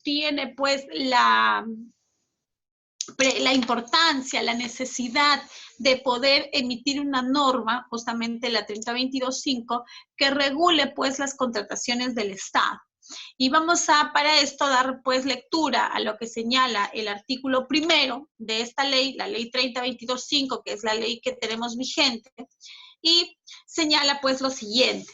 tiene pues la importancia, la necesidad de poder emitir una norma, justamente la 3022.5, que regule pues las contrataciones del Estado. Y vamos a, para esto, dar pues lectura a lo que señala el artículo primero de esta ley, la ley 3022.5, que es la ley que tenemos vigente, y señala pues lo siguiente.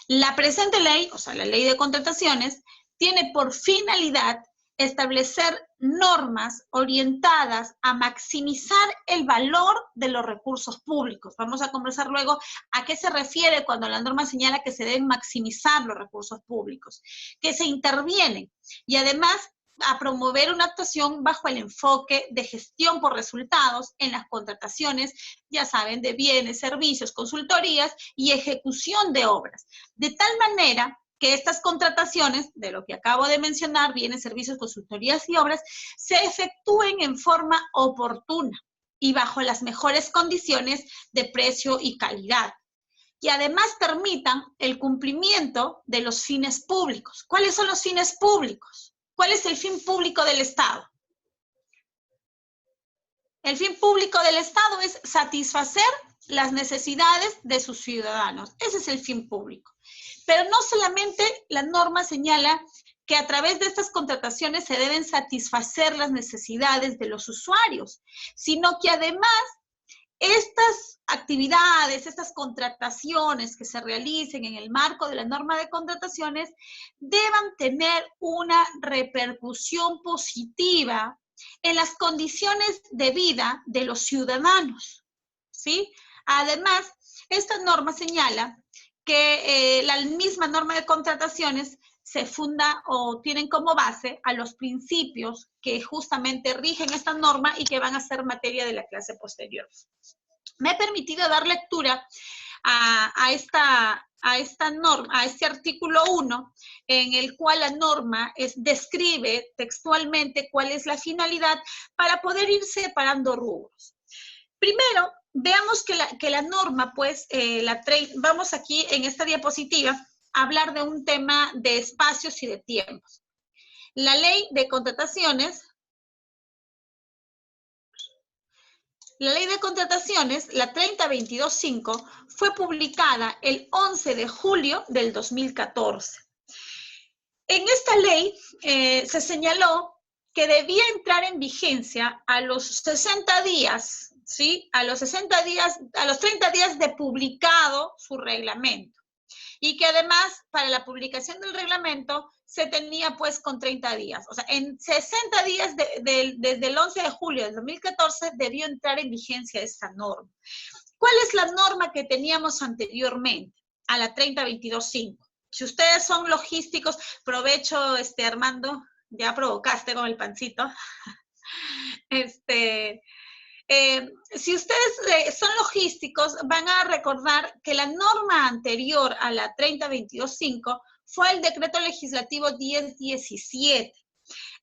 La presente ley, o sea, la ley de contrataciones, tiene por finalidad establecer normas orientadas a maximizar el valor de los recursos públicos. Vamos a conversar luego a qué se refiere cuando la norma señala que se deben maximizar los recursos públicos, que se intervienen y además a promover una actuación bajo el enfoque de gestión por resultados en las contrataciones, ya saben, de bienes, servicios, consultorías y ejecución de obras, de tal manera que estas contrataciones, de lo que acabo de mencionar, bienes, servicios, consultorías y obras, se efectúen en forma oportuna y bajo las mejores condiciones de precio y calidad. Y además permitan el cumplimiento de los fines públicos. ¿Cuáles son los fines públicos? ¿Cuál es el fin público del Estado? El fin público del Estado es satisfacer las necesidades de sus ciudadanos. Ese es el fin público. Pero no solamente la norma señala que a través de estas contrataciones se deben satisfacer las necesidades de los usuarios, sino que además estas actividades, estas contrataciones que se realicen en el marco de la norma de contrataciones deban tener una repercusión positiva en las condiciones de vida de los ciudadanos, ¿sí? Además, esta norma señala que la misma norma de contrataciones se funda o tienen como base a los principios que justamente rigen esta norma y que van a ser materia de la clase posterior. Me he permitido dar lectura a esta norma, a este artículo 1, en el cual la norma describe textualmente cuál es la finalidad para poder ir separando rubros. Primero, veamos que la norma, pues, vamos aquí en esta diapositiva a hablar de un tema de espacios y de tiempos. La ley de contrataciones, la 3022.5, fue publicada el 11 de julio del 2014. En esta ley se señaló que debía entrar en vigencia a los 60 días, ¿sí? A los 30 días de publicado su reglamento. Y que además, para la publicación del reglamento, se tenía pues con 30 días. O sea, en 60 días desde el 11 de julio del 2014 debió entrar en vigencia esta norma. ¿Cuál es la norma que teníamos anteriormente a la 3022.5? Si ustedes son logísticos, provecho, Armando, ya provocaste con el pancito. Si ustedes son logísticos, van a recordar que la norma anterior a la 3022.5 fue el decreto legislativo 1017.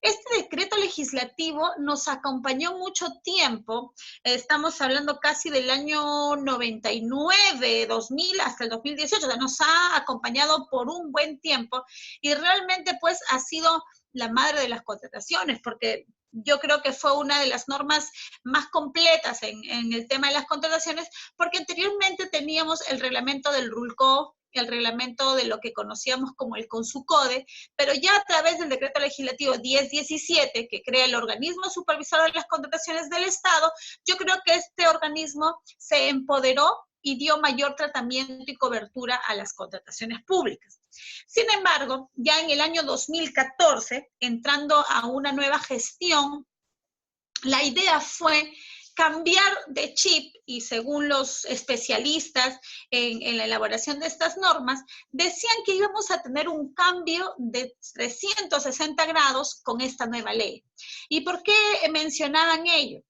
Este decreto legislativo nos acompañó mucho tiempo, estamos hablando casi del año 99, 2000 hasta el 2018, o sea, nos ha acompañado por un buen tiempo y realmente pues ha sido la madre de las contrataciones, porque yo creo que fue una de las normas más completas en el tema de las contrataciones, porque anteriormente teníamos el reglamento del RULCO, el reglamento de lo que conocíamos como el CONSUCODE, pero ya a través del decreto legislativo 1017, que crea el organismo supervisor de las contrataciones del Estado, yo creo que este organismo se empoderó y dio mayor tratamiento y cobertura a las contrataciones públicas. Sin embargo, ya en el año 2014, entrando a una nueva gestión, la idea fue cambiar de chip y según los especialistas en la elaboración de estas normas, decían que íbamos a tener un cambio de 360 grados con esta nueva ley. ¿Y por qué mencionaban ello?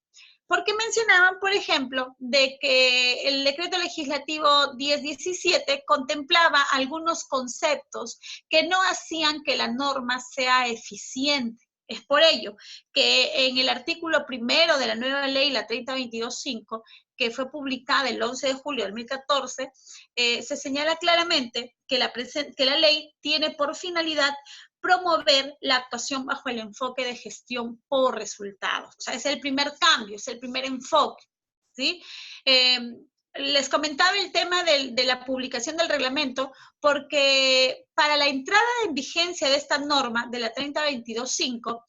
Porque mencionaban, por ejemplo, de que el decreto legislativo 1017 contemplaba algunos conceptos que no hacían que la norma sea eficiente. Es por ello que en el artículo primero de la nueva ley, la 3022.5, que fue publicada el 11 de julio de 2014, se señala claramente que la ley tiene por finalidad promover la actuación bajo el enfoque de gestión por resultados. O sea, es el primer cambio, es el primer enfoque, ¿sí? Les comentaba el tema de la publicación del reglamento porque para la entrada en vigencia de esta norma, de la 3022.5,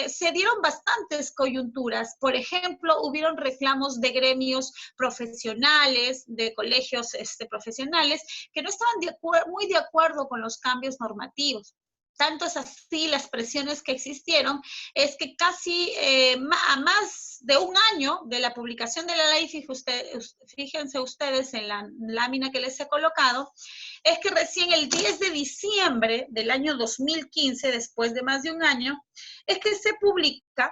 se dieron bastantes coyunturas. Por ejemplo, hubieron reclamos de gremios profesionales, de colegios profesionales, que no estaban muy de acuerdo con los cambios normativos. Tanto es así las presiones que existieron, es que casi a más de un año de la publicación de la ley, fíjense ustedes en la lámina que les he colocado, es que recién el 10 de diciembre del año 2015, después de más de un año, es que se publica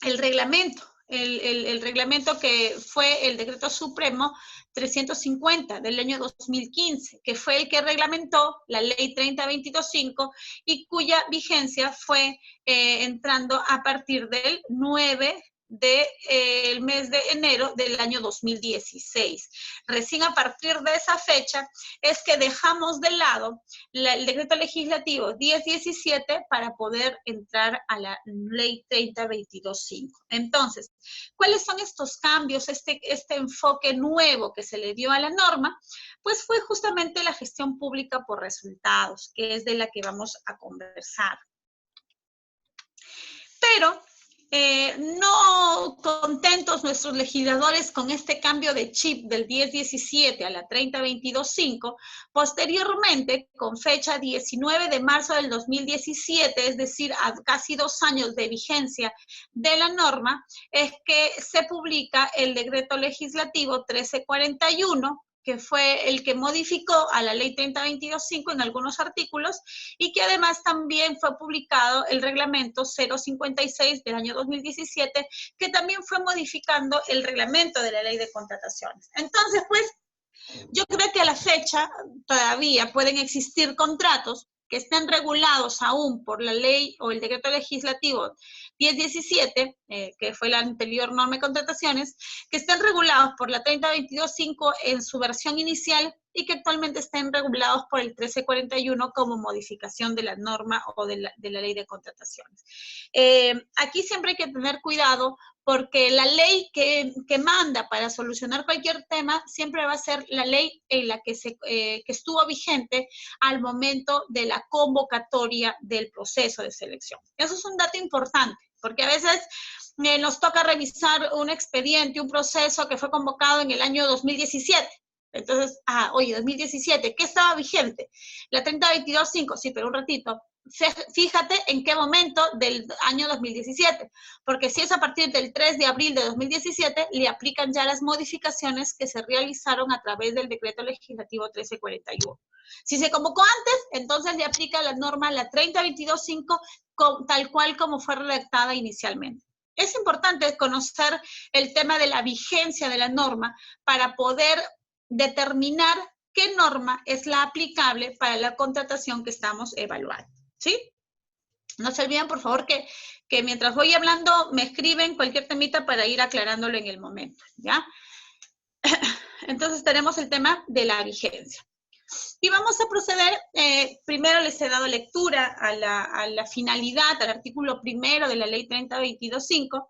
el reglamento. El reglamento que fue el Decreto Supremo 350 del año 2015, que fue el que reglamentó la Ley 3022.5 y cuya vigencia fue entrando a partir del 9 del mes de enero del año 2016. Recién a partir de esa fecha es que dejamos de lado el decreto legislativo 1017 para poder entrar a la ley 3022.5. Entonces, ¿cuáles son estos cambios, este enfoque nuevo que se le dio a la norma? Pues fue justamente la gestión pública por resultados, que es de la que vamos a conversar. Pero no contentos nuestros legisladores con este cambio de chip del 1017 a la 3022.5, posteriormente, con fecha 19 de marzo del 2017, es decir, a casi 2 años de vigencia de la norma, es que se publica el decreto legislativo 1341, que fue el que modificó a la ley 3022.5 en algunos artículos y que además también fue publicado el reglamento 056 del año 2017, que también fue modificando el reglamento de la ley de contrataciones. Entonces, pues, yo creo que a la fecha todavía pueden existir contratos que estén regulados aún por la ley o el decreto legislativo 1017, que fue la anterior norma de contrataciones, que estén regulados por la 3022.5 en su versión inicial y que actualmente estén regulados por el 1341 como modificación de la norma o de la ley de contrataciones. Aquí siempre hay que tener cuidado porque la ley que manda para solucionar cualquier tema siempre va a ser la ley en la que estuvo vigente al momento de la convocatoria del proceso de selección. Eso es un dato importante, porque a veces nos toca revisar un expediente, un proceso que fue convocado en el año 2017. Entonces, oye, 2017, ¿qué estaba vigente? La 3022.5, sí, pero un ratito. Fíjate en qué momento del año 2017, porque si es a partir del 3 de abril de 2017, le aplican ya las modificaciones que se realizaron a través del decreto legislativo 1341. Si se convocó antes, entonces le aplica la norma, la 3022.5, tal cual como fue redactada inicialmente. Es importante conocer el tema de la vigencia de la norma para poder determinar qué norma es la aplicable para la contratación que estamos evaluando. ¿Sí? No se olviden, por favor, que mientras voy hablando me escriben cualquier temita para ir aclarándolo en el momento, ¿ya? Entonces tenemos el tema de la vigencia. Y vamos a proceder, primero les he dado lectura a la finalidad, al artículo primero de la ley 3022.5.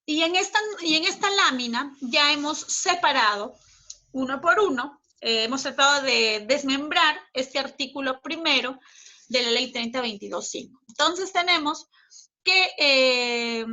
Y en esta lámina ya hemos separado, uno por uno, hemos tratado de desmembrar este artículo primero de la ley 3022.5. Entonces tenemos que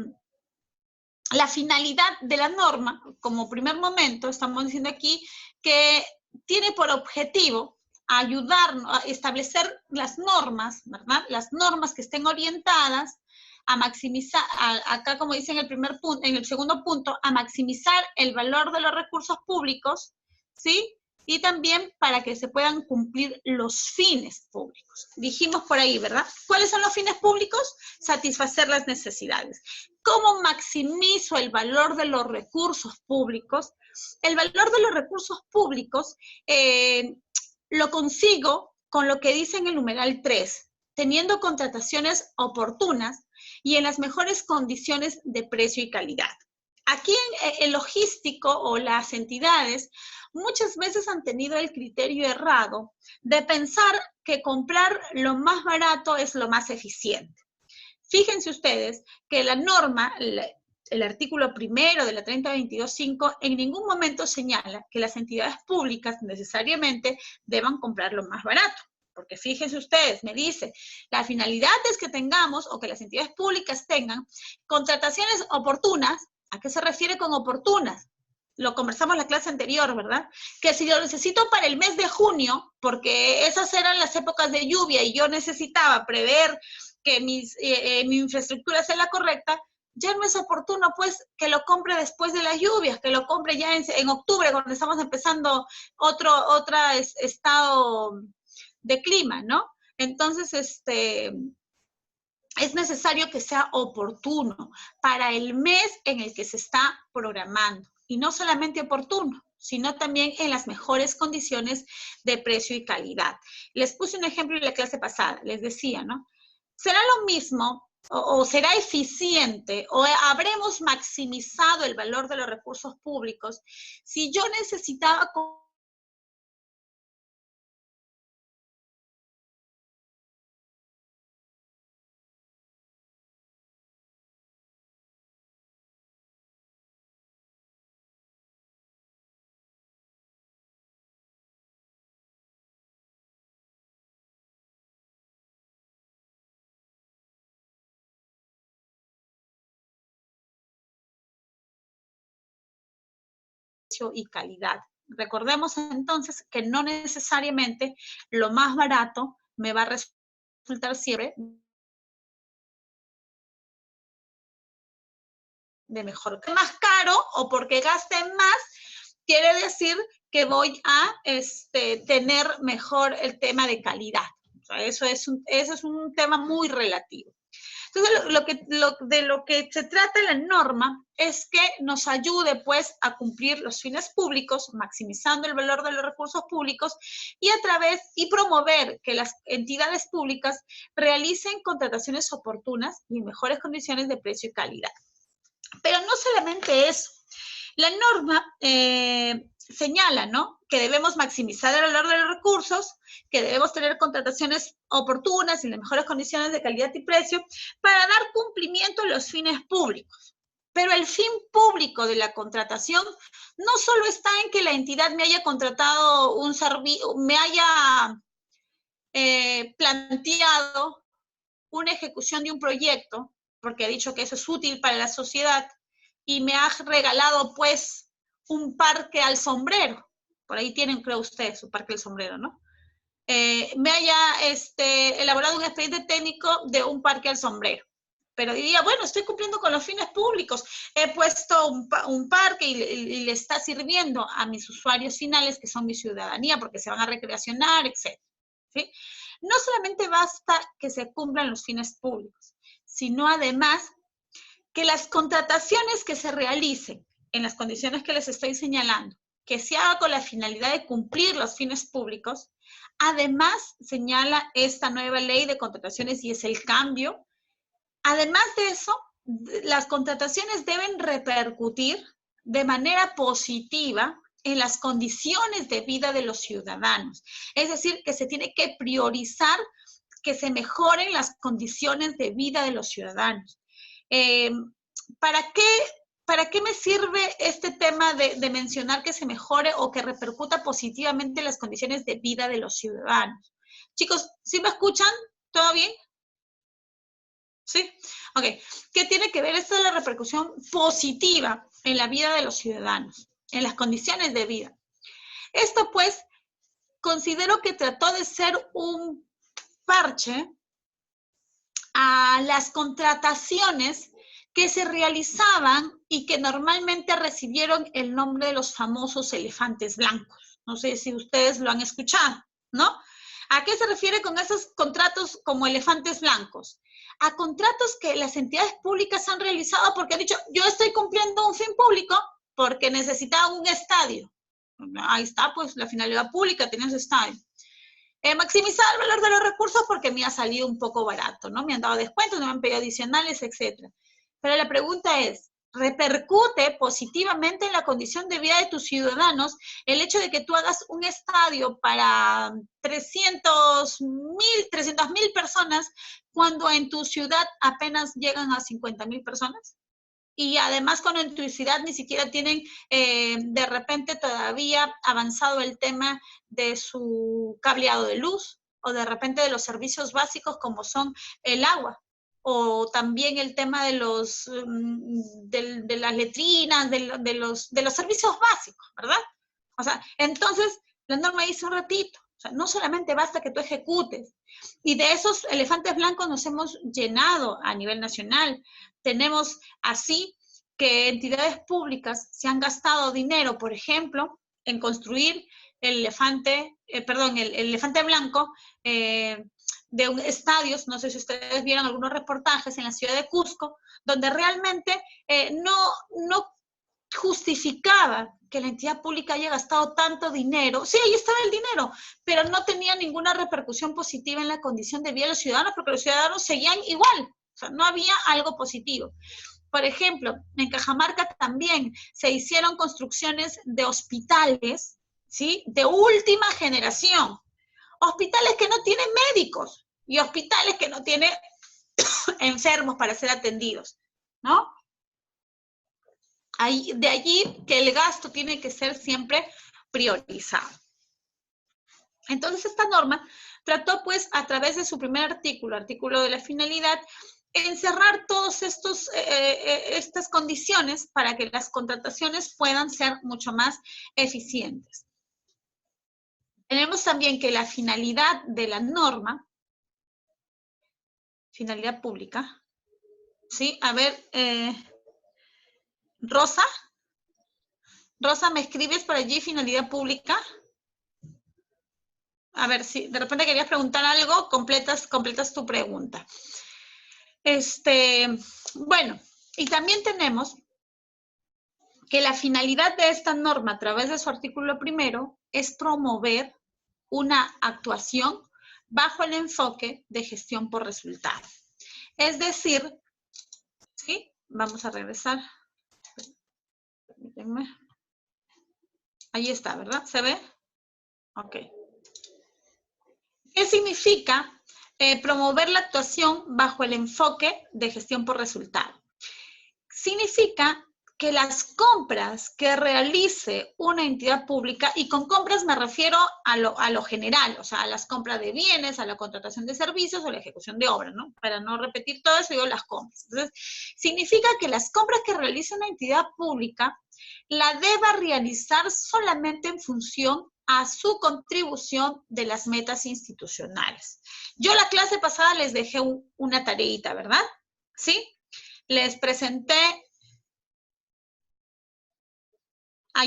la finalidad de la norma, como primer momento, estamos diciendo aquí que tiene por objetivo ayudarnos a establecer las normas, ¿verdad? Las normas que estén orientadas a maximizar, acá como dice en el primer punto, en el segundo punto, a maximizar el valor de los recursos públicos, ¿sí? Y también para que se puedan cumplir los fines públicos. Dijimos por ahí, ¿verdad? ¿Cuáles son los fines públicos? Satisfacer las necesidades. ¿Cómo maximizo el valor de los recursos públicos? El valor de los recursos públicos lo consigo con lo que dice en el numeral 3, teniendo contrataciones oportunas y en las mejores condiciones de precio y calidad. Aquí en logístico o las entidades muchas veces han tenido el criterio errado de pensar que comprar lo más barato es lo más eficiente. Fíjense ustedes que la norma, el artículo primero de la 3022.5 en ningún momento señala que las entidades públicas necesariamente deban comprar lo más barato. Porque fíjense ustedes, me dice, la finalidad es que tengamos o que las entidades públicas tengan contrataciones oportunas. ¿A qué se refiere con oportunas? Lo conversamos en la clase anterior, ¿verdad? Que si lo necesito para el mes de junio, porque esas eran las épocas de lluvia y yo necesitaba prever que mi infraestructura sea la correcta, ya no es oportuno, pues, que lo compre después de las lluvias, que lo compre ya en octubre, cuando estamos empezando otro estado de clima, ¿no? Entonces, es necesario que sea oportuno para el mes en el que se está programando. Y no solamente oportuno, sino también en las mejores condiciones de precio y calidad. Les puse un ejemplo en la clase pasada, les decía, ¿no? ¿Será lo mismo o será eficiente o habremos maximizado el valor de los recursos públicos si yo necesitaba precio y calidad? Recordemos entonces que no necesariamente lo más barato me va a resultar siempre de mejor. Más caro o porque gaste más, quiere decir que voy a tener mejor el tema de calidad. O sea, eso es un tema muy relativo. Entonces, de lo que se trata la norma es que nos ayude, pues, a cumplir los fines públicos, maximizando el valor de los recursos públicos y promover que las entidades públicas realicen contrataciones oportunas y en mejores condiciones de precio y calidad. Pero no solamente eso. La norma señala, ¿no?, que debemos maximizar el valor de los recursos, que debemos tener contrataciones oportunas y en las mejores condiciones de calidad y precio para dar cumplimiento a los fines públicos. Pero el fin público de la contratación no solo está en que la entidad me haya contratado un servicio, me haya planteado una ejecución de un proyecto, porque ha dicho que eso es útil para la sociedad, y me ha regalado, pues, un parque al sombrero. Por ahí tienen, creo ustedes, su parque al sombrero, ¿no? Me haya elaborado un expediente técnico de un parque al sombrero. Pero diría, bueno, estoy cumpliendo con los fines públicos, he puesto un parque y le está sirviendo a mis usuarios finales, que son mi ciudadanía, porque se van a recreacionar, etc. ¿Sí? No solamente basta que se cumplan los fines públicos, sino además que las contrataciones que se realicen en las condiciones que les estoy señalando, que se haga con la finalidad de cumplir los fines públicos. Además, señala esta nueva ley de contrataciones y es el cambio. Además de eso, las contrataciones deben repercutir de manera positiva en las condiciones de vida de los ciudadanos. Es decir, que se tiene que priorizar que se mejoren las condiciones de vida de los ciudadanos. ¿Para qué me sirve este tema de mencionar que se mejore o que repercuta positivamente las condiciones de vida de los ciudadanos? Chicos, ¿sí me escuchan? ¿Todo bien? ¿Sí? Ok. ¿Qué tiene que ver esto de la repercusión positiva en la vida de los ciudadanos, en las condiciones de vida? Esto, pues, considero que trató de ser un parche a las contrataciones que se realizaban y que normalmente recibieron el nombre de los famosos elefantes blancos. No sé si ustedes lo han escuchado, ¿no? ¿A qué se refiere con esos contratos como elefantes blancos? A contratos que las entidades públicas han realizado porque han dicho, yo estoy cumpliendo un fin público porque necesitaban un estadio. Ahí está, pues, la finalidad pública, tenía ese estadio. Maximizar el valor de los recursos porque me ha salido un poco barato, ¿no? Me han dado descuentos, me han pedido adicionales, etc. Pero la pregunta es, repercute positivamente en la condición de vida de tus ciudadanos el hecho de que tú hagas un estadio para 300.000 personas cuando en tu ciudad apenas llegan a 50.000 personas. Y además cuando en tu ciudad ni siquiera tienen de repente todavía avanzado el tema de su cableado de luz o de repente de los servicios básicos como son el agua o también el tema de de las letrinas, de los servicios básicos, ¿verdad? O sea, entonces la norma dice un ratito, o sea, no solamente basta que tú ejecutes, y de esos elefantes blancos nos hemos llenado a nivel nacional. Tenemos así que entidades públicas se han gastado dinero, por ejemplo, en construir el elefante blanco de estadios, no sé si ustedes vieron algunos reportajes en la ciudad de Cusco, donde realmente no justificaba que la entidad pública haya gastado tanto dinero. Sí, ahí estaba el dinero, pero no tenía ninguna repercusión positiva en la condición de vida de los ciudadanos, porque los ciudadanos seguían igual, o sea, no había algo positivo. Por ejemplo, en Cajamarca también se hicieron construcciones de hospitales, ¿sí?, de última generación. Hospitales que no tienen médicos y hospitales que no tienen enfermos para ser atendidos, ¿no? De allí que el gasto tiene que ser siempre priorizado. Entonces, esta norma trató, pues, a través de su primer artículo de la finalidad, encerrar todas estas condiciones para que las contrataciones puedan ser mucho más eficientes. Tenemos también que la finalidad de la norma, finalidad pública, ¿sí? A ver, Rosa, ¿me escribes por allí finalidad pública? A ver, si de repente querías preguntar algo, completas tu pregunta. Bueno, y también tenemos que la finalidad de esta norma a través de su artículo primero es promover una actuación bajo el enfoque de gestión por resultado. Es decir, ¿sí? Vamos a regresar. Permítanme. Ahí está, ¿verdad? ¿Se ve? Ok. ¿Qué significa promover la actuación bajo el enfoque de gestión por resultado? Significa que las compras que realice una entidad pública, y con compras me refiero a lo general, o sea, a las compras de bienes, a la contratación de servicios o la ejecución de obras, ¿no? Para no repetir todo eso, digo las compras. Entonces, significa que las compras que realice una entidad pública la deba realizar solamente en función a su contribución de las metas institucionales. Yo la clase pasada les dejé una tareita, ¿verdad? ¿Sí? Les presenté,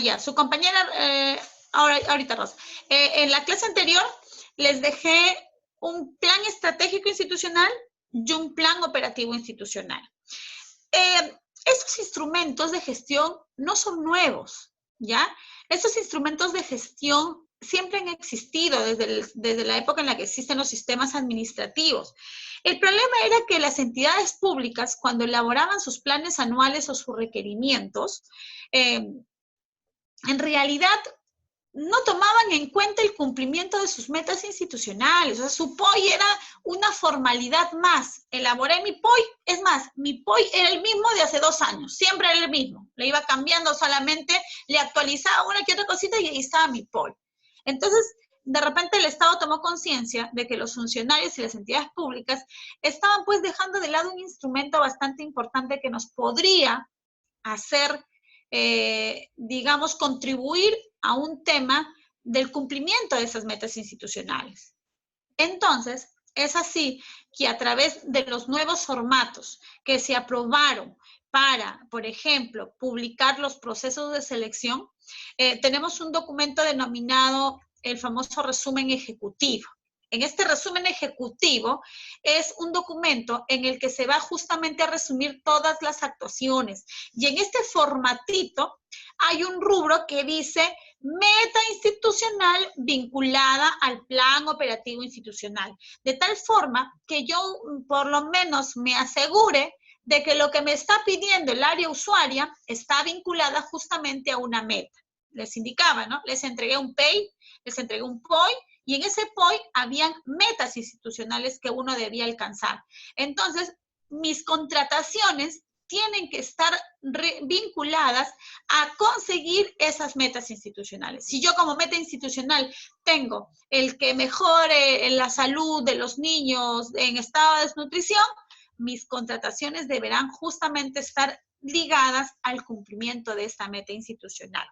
ya, su compañera, ahorita Rosa, en la clase anterior les dejé un plan estratégico institucional y un plan operativo institucional. Estos instrumentos de gestión no son nuevos, ¿ya? Estos instrumentos de gestión siempre han existido desde la época en la que existen los sistemas administrativos. El problema era que las entidades públicas, cuando elaboraban sus planes anuales o sus requerimientos, en realidad no tomaban en cuenta el cumplimiento de sus metas institucionales. O sea, su POI era una formalidad más. Elaboré mi POI, es más, mi POI era el mismo de hace 2 años, siempre era el mismo. Le iba cambiando solamente, le actualizaba una que otra cosita y ahí estaba mi POI. Entonces, de repente el Estado tomó conciencia de que los funcionarios y las entidades públicas estaban pues dejando de lado un instrumento bastante importante que nos podría hacer, digamos, contribuir a un tema del cumplimiento de esas metas institucionales. Entonces, es así que a través de los nuevos formatos que se aprobaron para, por ejemplo, publicar los procesos de selección, tenemos un documento denominado el famoso resumen ejecutivo. En este resumen ejecutivo es un documento en el que se va justamente a resumir todas las actuaciones. Y en este formatito hay un rubro que dice meta institucional vinculada al plan operativo institucional. De tal forma que yo por lo menos me asegure de que lo que me está pidiendo el área usuaria está vinculada justamente a una meta. Les indicaba, ¿no? Les entregué un PEI, les entregué un POI, y en ese POI habían metas institucionales que uno debía alcanzar. Entonces, mis contrataciones tienen que estar vinculadas a conseguir esas metas institucionales. Si yo como meta institucional tengo el que mejore la salud de los niños en estado de desnutrición, mis contrataciones deberán justamente estar ligadas al cumplimiento de esta meta institucional.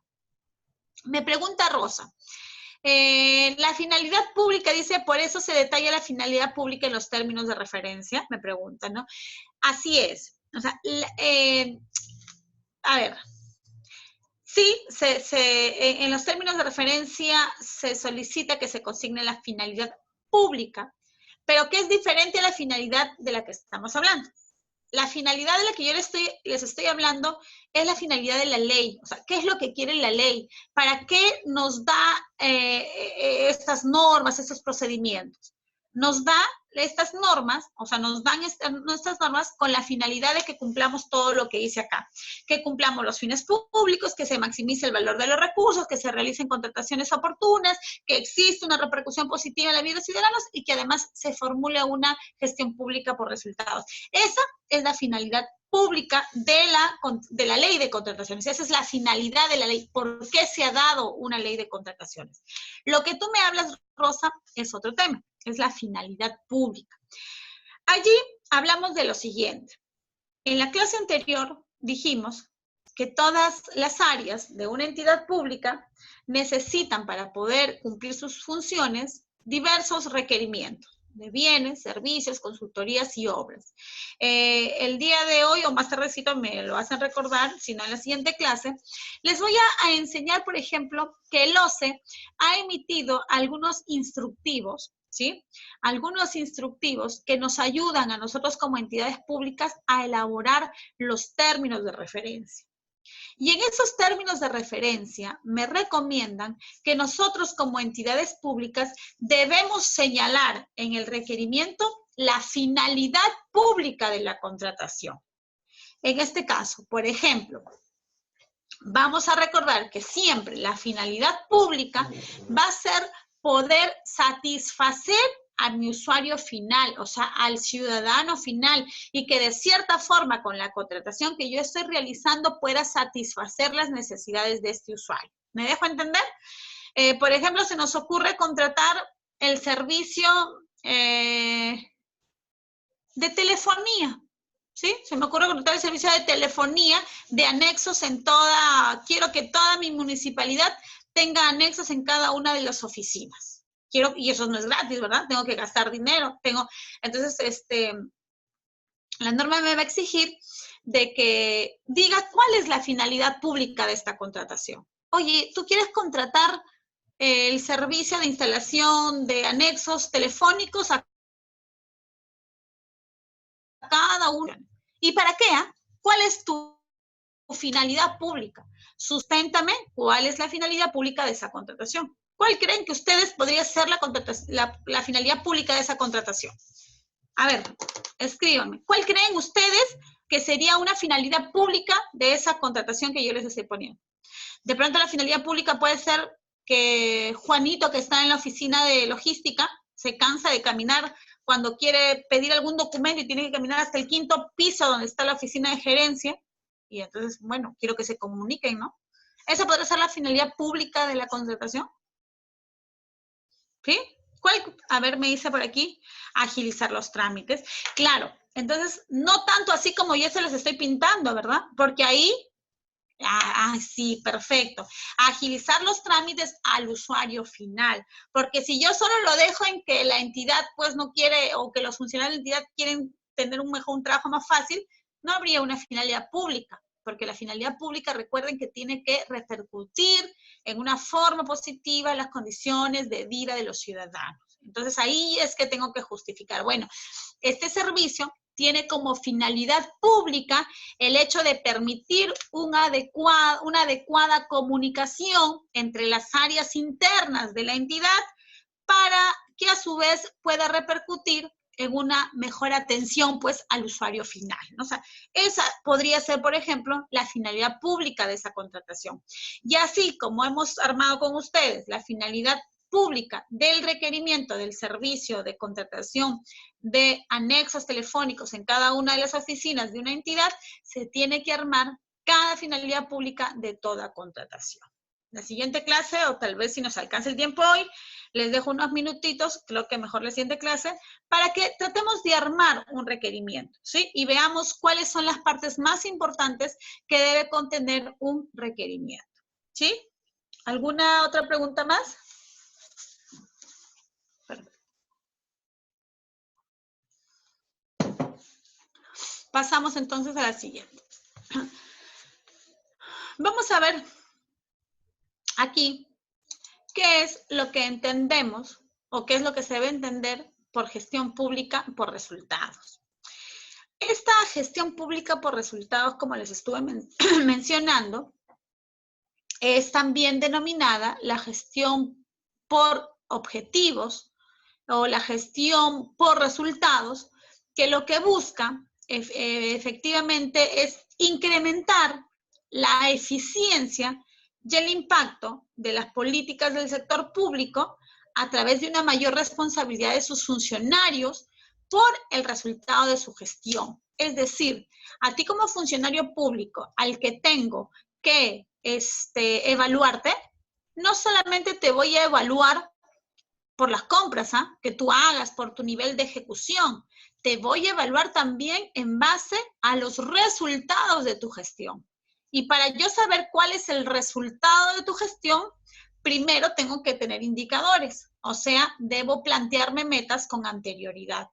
Me pregunta Rosa, la finalidad pública, dice, por eso se detalla la finalidad pública en los términos de referencia, me pregunta, ¿no? Así es. O sea, a ver, sí, en los términos de referencia se solicita que se consigne la finalidad pública, pero que es diferente a la finalidad de la que estamos hablando. La finalidad de la que yo les estoy hablando es la finalidad de la ley. O sea, ¿qué es lo que quiere la ley? ¿Para qué nos da estas normas, estos procedimientos? Nos da estas normas, o sea, nos dan estas normas con la finalidad de que cumplamos todo lo que dice acá. Que cumplamos los fines públicos, que se maximice el valor de los recursos, que se realicen contrataciones oportunas, que existe una repercusión positiva en la vida de los ciudadanos y que además se formule una gestión pública por resultados. Esa es la finalidad pública de la ley de contrataciones. Esa es la finalidad de la ley. ¿Por qué se ha dado una ley de contrataciones? Lo que tú me hablas, Rosa, es otro tema. Es la finalidad pública. Allí hablamos de lo siguiente. En la clase anterior dijimos que todas las áreas de una entidad pública necesitan, para poder cumplir sus funciones, diversos requerimientos de bienes, servicios, consultorías y obras. El día de hoy, o más tardecito me lo hacen recordar, si no en la siguiente clase, les voy a enseñar, por ejemplo, que el OCE ha emitido algunos instructivos, ¿sí? Algunos instructivos que nos ayudan a nosotros como entidades públicas a elaborar los términos de referencia. Y en esos términos de referencia me recomiendan que nosotros como entidades públicas debemos señalar en el requerimiento la finalidad pública de la contratación. En este caso, por ejemplo, vamos a recordar que siempre la finalidad pública va a ser poder satisfacer a mi usuario final, o sea, al ciudadano final, y que de cierta forma con la contratación que yo estoy realizando pueda satisfacer las necesidades de este usuario. ¿Me dejo entender? Por ejemplo, se nos ocurre contratar el servicio de telefonía, ¿sí? Se me ocurre contratar el servicio de telefonía de anexos en quiero que toda mi municipalidad tenga anexos en cada una de las oficinas. Y eso no es gratis, ¿verdad? Tengo que gastar dinero. Entonces, la norma me va a exigir de que diga cuál es la finalidad pública de esta contratación. Oye, ¿tú quieres contratar el servicio de instalación de anexos telefónicos a cada uno? ¿Y para qué? ¿Cuál es tu finalidad pública? Susténtame cuál es la finalidad pública de esa contratación. ¿Cuál creen que ustedes podría ser la finalidad pública de esa contratación? A ver, escríbanme. ¿Cuál creen ustedes que sería una finalidad pública de esa contratación que yo les estoy poniendo? De pronto la finalidad pública puede ser que Juanito, que está en la oficina de logística, se cansa de caminar cuando quiere pedir algún documento y tiene que caminar hasta el 5º piso donde está la oficina de gerencia. Y entonces, bueno, quiero que se comuniquen, ¿no? ¿Esa podría ser la finalidad pública de la contratación? ¿Sí? ¿Cuál? A ver, me dice por aquí, agilizar los trámites. Claro, entonces, no tanto así como yo se los estoy pintando, ¿verdad? Porque ahí, sí, perfecto. Agilizar los trámites al usuario final. Porque si yo solo lo dejo en que la entidad, pues, no quiere, o que los funcionarios de la entidad quieren tener un trabajo más fácil, no habría una finalidad pública. Porque la finalidad pública, recuerden que tiene que repercutir en una forma positiva las condiciones de vida de los ciudadanos. Entonces, ahí es que tengo que justificar. Bueno, este servicio tiene como finalidad pública el hecho de permitir una adecuada comunicación entre las áreas internas de la entidad para que a su vez pueda repercutir en una mejor atención, pues, al usuario final, ¿no? O sea, esa podría ser, por ejemplo, la finalidad pública de esa contratación. Y así como hemos armado con ustedes la finalidad pública del requerimiento del servicio de contratación de anexos telefónicos en cada una de las oficinas de una entidad, se tiene que armar cada finalidad pública de toda contratación. La siguiente clase, o tal vez si nos alcanza el tiempo hoy, les dejo unos minutitos, creo que mejor la siguiente clase, para que tratemos de armar un requerimiento, ¿sí? Y veamos cuáles son las partes más importantes que debe contener un requerimiento, ¿sí? ¿Alguna otra pregunta más? Pasamos entonces a la siguiente. Vamos a ver aquí qué es lo que entendemos o qué es lo que se debe entender por gestión pública por resultados. Esta gestión pública por resultados, como les estuve mencionando, es también denominada la gestión por objetivos o la gestión por resultados, que lo que busca efectivamente es incrementar la eficiencia y el impacto de las políticas del sector público a través de una mayor responsabilidad de sus funcionarios por el resultado de su gestión. Es decir, a ti como funcionario público al que tengo que evaluarte, no solamente te voy a evaluar por las compras que tú hagas, por tu nivel de ejecución, te voy a evaluar también en base a los resultados de tu gestión. Y para yo saber cuál es el resultado de tu gestión, primero tengo que tener indicadores, o sea, debo plantearme metas con anterioridad.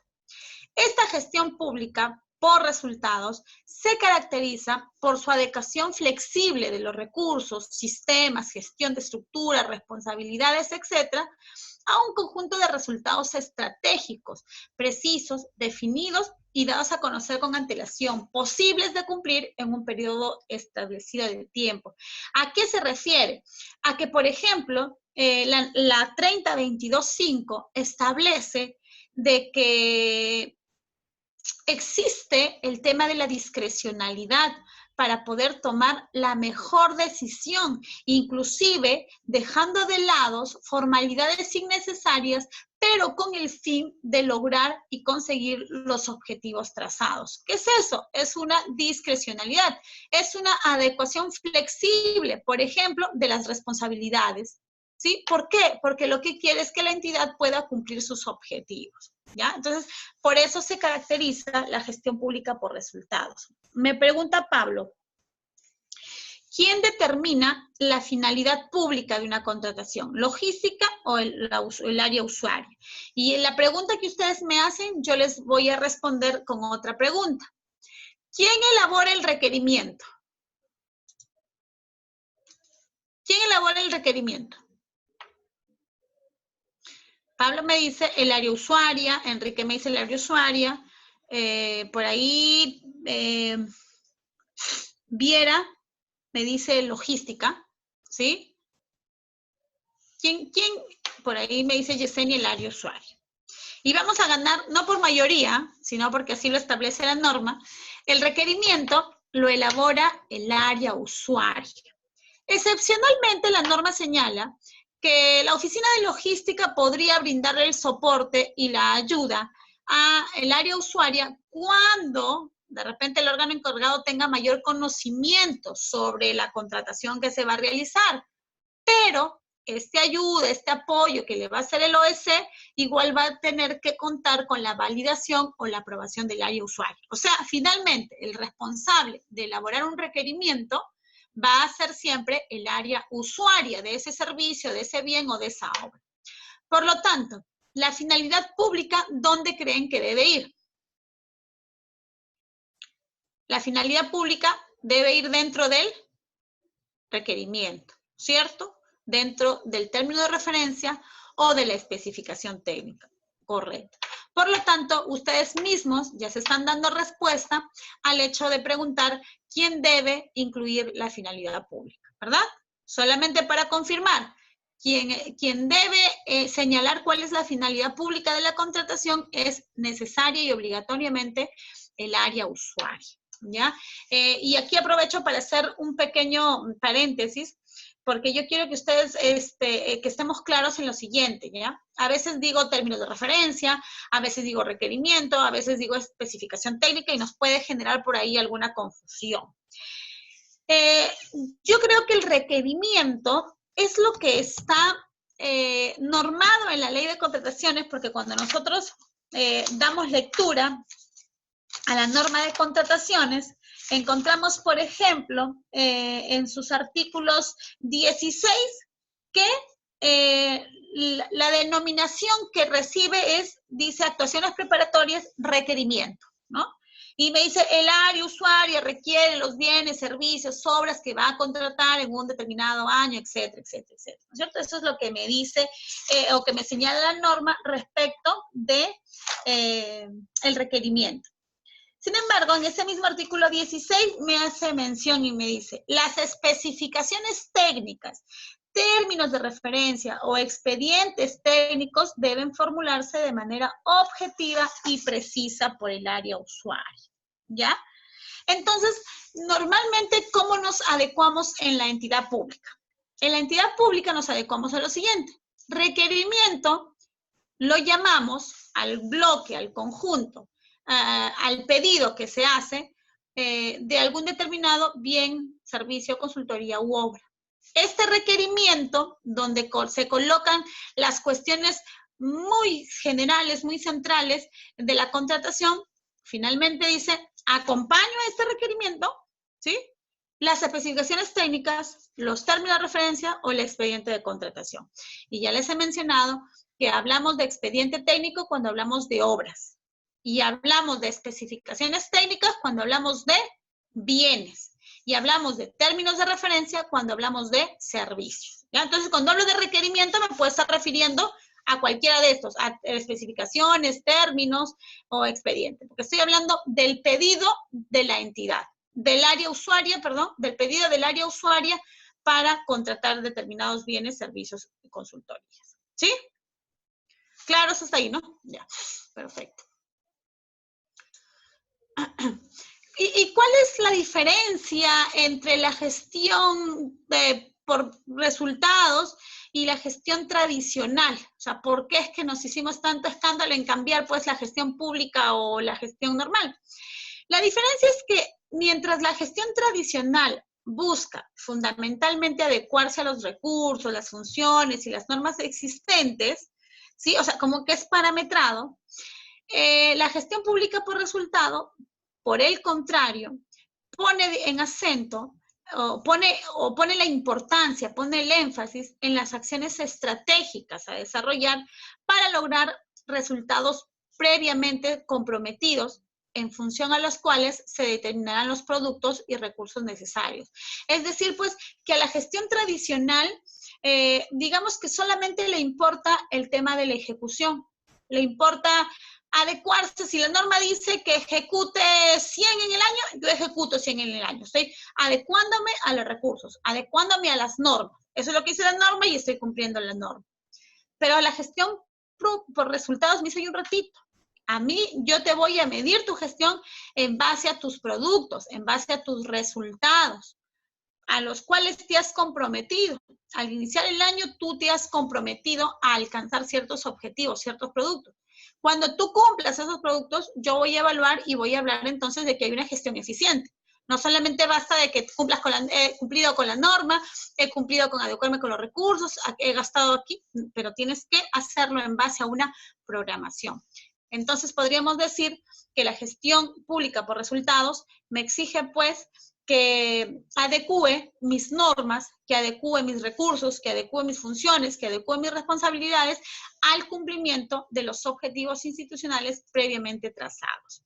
Esta gestión pública por resultados se caracteriza por su adecuación flexible de los recursos, sistemas, gestión de estructuras, responsabilidades, etcétera, a un conjunto de resultados estratégicos, precisos, definidos y dados a conocer con antelación, posibles de cumplir en un periodo establecido de tiempo. ¿A qué se refiere? A que, por ejemplo, la 3022.5 establece de que existe el tema de la discrecionalidad para poder tomar la mejor decisión, inclusive dejando de lado formalidades innecesarias, pero con el fin de lograr y conseguir los objetivos trazados. ¿Qué es eso? Es una discrecionalidad, es una adecuación flexible, por ejemplo, de las responsabilidades. ¿Sí? ¿Por qué? Porque lo que quiere es que la entidad pueda cumplir sus objetivos. ¿Ya? Entonces, por eso se caracteriza la gestión pública por resultados. Me pregunta Pablo, ¿quién determina la finalidad pública de una contratación? ¿Logística o el área usuaria? Y en la pregunta que ustedes me hacen, yo les voy a responder con otra pregunta. ¿Quién elabora el requerimiento? ¿Quién elabora el requerimiento? Pablo me dice el área usuaria, Enrique me dice el área usuaria, por ahí Viera me dice logística, ¿sí? ¿Quién? Por ahí me dice Yesenia el área usuaria. Y vamos a ganar, no por mayoría, sino porque así lo establece la norma, el requerimiento lo elabora el área usuaria. Excepcionalmente, la norma señala que la oficina de logística podría brindarle el soporte y la ayuda al área usuaria cuando de repente el órgano encargado tenga mayor conocimiento sobre la contratación que se va a realizar. Pero este ayuda, este apoyo que le va a hacer el OEC, igual va a tener que contar con la validación o la aprobación del área usuaria. O sea, finalmente, el responsable de elaborar un requerimiento va a ser siempre el área usuaria de ese servicio, de ese bien o de esa obra. Por lo tanto, la finalidad pública, ¿dónde creen que debe ir? La finalidad pública debe ir dentro del requerimiento, ¿cierto? Dentro del término de referencia o de la especificación técnica. Correcto. Por lo tanto, ustedes mismos ya se están dando respuesta al hecho de preguntar quién debe incluir la finalidad pública, ¿verdad? Solamente para confirmar, quien debe señalar cuál es la finalidad pública de la contratación es necesaria y obligatoriamente el área usuaria, ¿ya? Y aquí aprovecho para hacer un pequeño paréntesis, porque yo quiero que ustedes, que estemos claros en lo siguiente, ¿ya? A veces digo términos de referencia, a veces digo requerimiento, a veces digo especificación técnica y nos puede generar por ahí alguna confusión. Yo creo que el requerimiento es lo que está normado en la ley de contrataciones, porque cuando nosotros damos lectura a la norma de contrataciones, encontramos, por ejemplo, en sus artículos 16, que la denominación que recibe dice actuaciones preparatorias, requerimiento, ¿no? Y me dice, el área usuaria requiere los bienes, servicios, obras que va a contratar en un determinado año, etcétera, etcétera, etcétera, ¿no es cierto? Eso es lo que me dice o que me señala la norma respecto de el requerimiento. Sin embargo, en ese mismo artículo 16 me hace mención y me dice, las especificaciones técnicas, términos de referencia o expedientes técnicos deben formularse de manera objetiva y precisa por el área usuaria, ¿ya? Entonces, normalmente, ¿cómo nos adecuamos en la entidad pública? En la entidad pública nos adecuamos a lo siguiente. Requerimiento lo llamamos al bloque, al conjunto, al pedido que se hace de algún determinado bien, servicio, consultoría u obra. Este requerimiento, donde se colocan las cuestiones muy generales, muy centrales de la contratación, finalmente dice, acompaño a este requerimiento, ¿sí? Las especificaciones técnicas, los términos de referencia o el expediente de contratación. Y ya les he mencionado que hablamos de expediente técnico cuando hablamos de obras. Y hablamos de especificaciones técnicas cuando hablamos de bienes. Y hablamos de términos de referencia cuando hablamos de servicios, ¿ya? Entonces, cuando hablo de requerimiento, me puedo estar refiriendo a cualquiera de estos, a especificaciones, términos o expediente, porque estoy hablando del pedido de la entidad, del área usuaria, perdón, del pedido del área usuaria para contratar determinados bienes, servicios y consultorías. ¿Sí? ¿Claros hasta ahí, no? Ya, perfecto. ¿Y cuál es la diferencia entre la gestión por resultados y la gestión tradicional? O sea, ¿por qué es que nos hicimos tanto escándalo en cambiar pues la gestión pública o la gestión normal? La diferencia es que mientras la gestión tradicional busca fundamentalmente adecuarse a los recursos, las funciones y las normas existentes, ¿sí? O sea, como que es parametrado, la gestión pública por resultado, por el contrario, pone en acento o pone la importancia, pone el énfasis en las acciones estratégicas a desarrollar para lograr resultados previamente comprometidos en función a los cuales se determinarán los productos y recursos necesarios. Es decir, pues, que a la gestión tradicional, digamos que solamente le importa el tema de la ejecución, le importa adecuarse. Si la norma dice que ejecute 100 en el año, yo ejecuto 100 en el año. Estoy adecuándome a los recursos, adecuándome a las normas. Eso es lo que dice la norma y estoy cumpliendo la norma. Pero la gestión por resultados me dice un ratito. A mí, yo te voy a medir tu gestión en base a tus productos, en base a tus resultados, a los cuales te has comprometido. Al iniciar el año, tú te has comprometido a alcanzar ciertos objetivos, ciertos productos. Cuando tú cumplas esos productos, yo voy a evaluar y voy a hablar entonces de que hay una gestión eficiente. No solamente basta de que cumplas he cumplido con la norma, he cumplido con adecuarme con los recursos, he gastado aquí, pero tienes que hacerlo en base a una programación. Entonces, podríamos decir que la gestión pública por resultados me exige, pues, que adecúe mis normas, que adecúe mis recursos, que adecúe mis funciones, que adecúe mis responsabilidades al cumplimiento de los objetivos institucionales previamente trazados.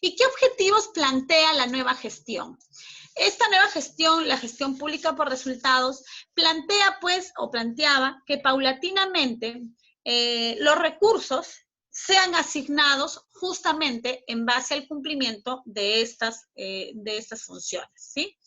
¿Y qué objetivos plantea la nueva gestión? Esta nueva gestión, la gestión pública por resultados, plantea, pues, o planteaba que paulatinamente los recursos sean asignados justamente en base al cumplimiento de estas funciones, ¿sí?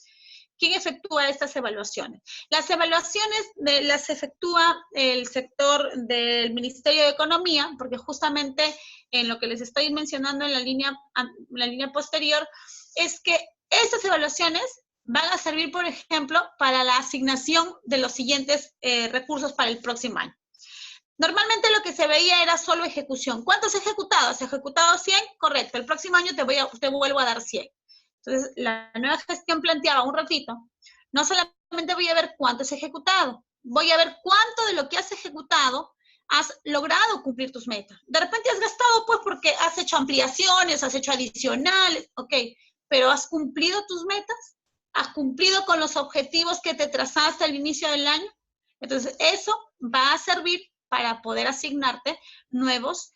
¿quién efectúa estas evaluaciones? Las evaluaciones las efectúa el sector del Ministerio de Economía, porque justamente en lo que les estoy mencionando en la línea posterior, es que estas evaluaciones van a servir, por ejemplo, para la asignación de los siguientes recursos para el próximo año. Normalmente lo que se veía era solo ejecución. ¿Cuánto has ejecutado? ¿Has ejecutado 100? Correcto. El próximo año te vuelvo a dar 100. Entonces, la nueva gestión planteaba un ratito, no solamente voy a ver cuánto has ejecutado, voy a ver cuánto de lo que has ejecutado has logrado cumplir tus metas. De repente has gastado, pues, porque has hecho ampliaciones, has hecho adicionales, ok, pero ¿has cumplido tus metas? ¿Has cumplido con los objetivos que te trazaste al inicio del año? Entonces, eso va a servir para poder asignarte nuevos,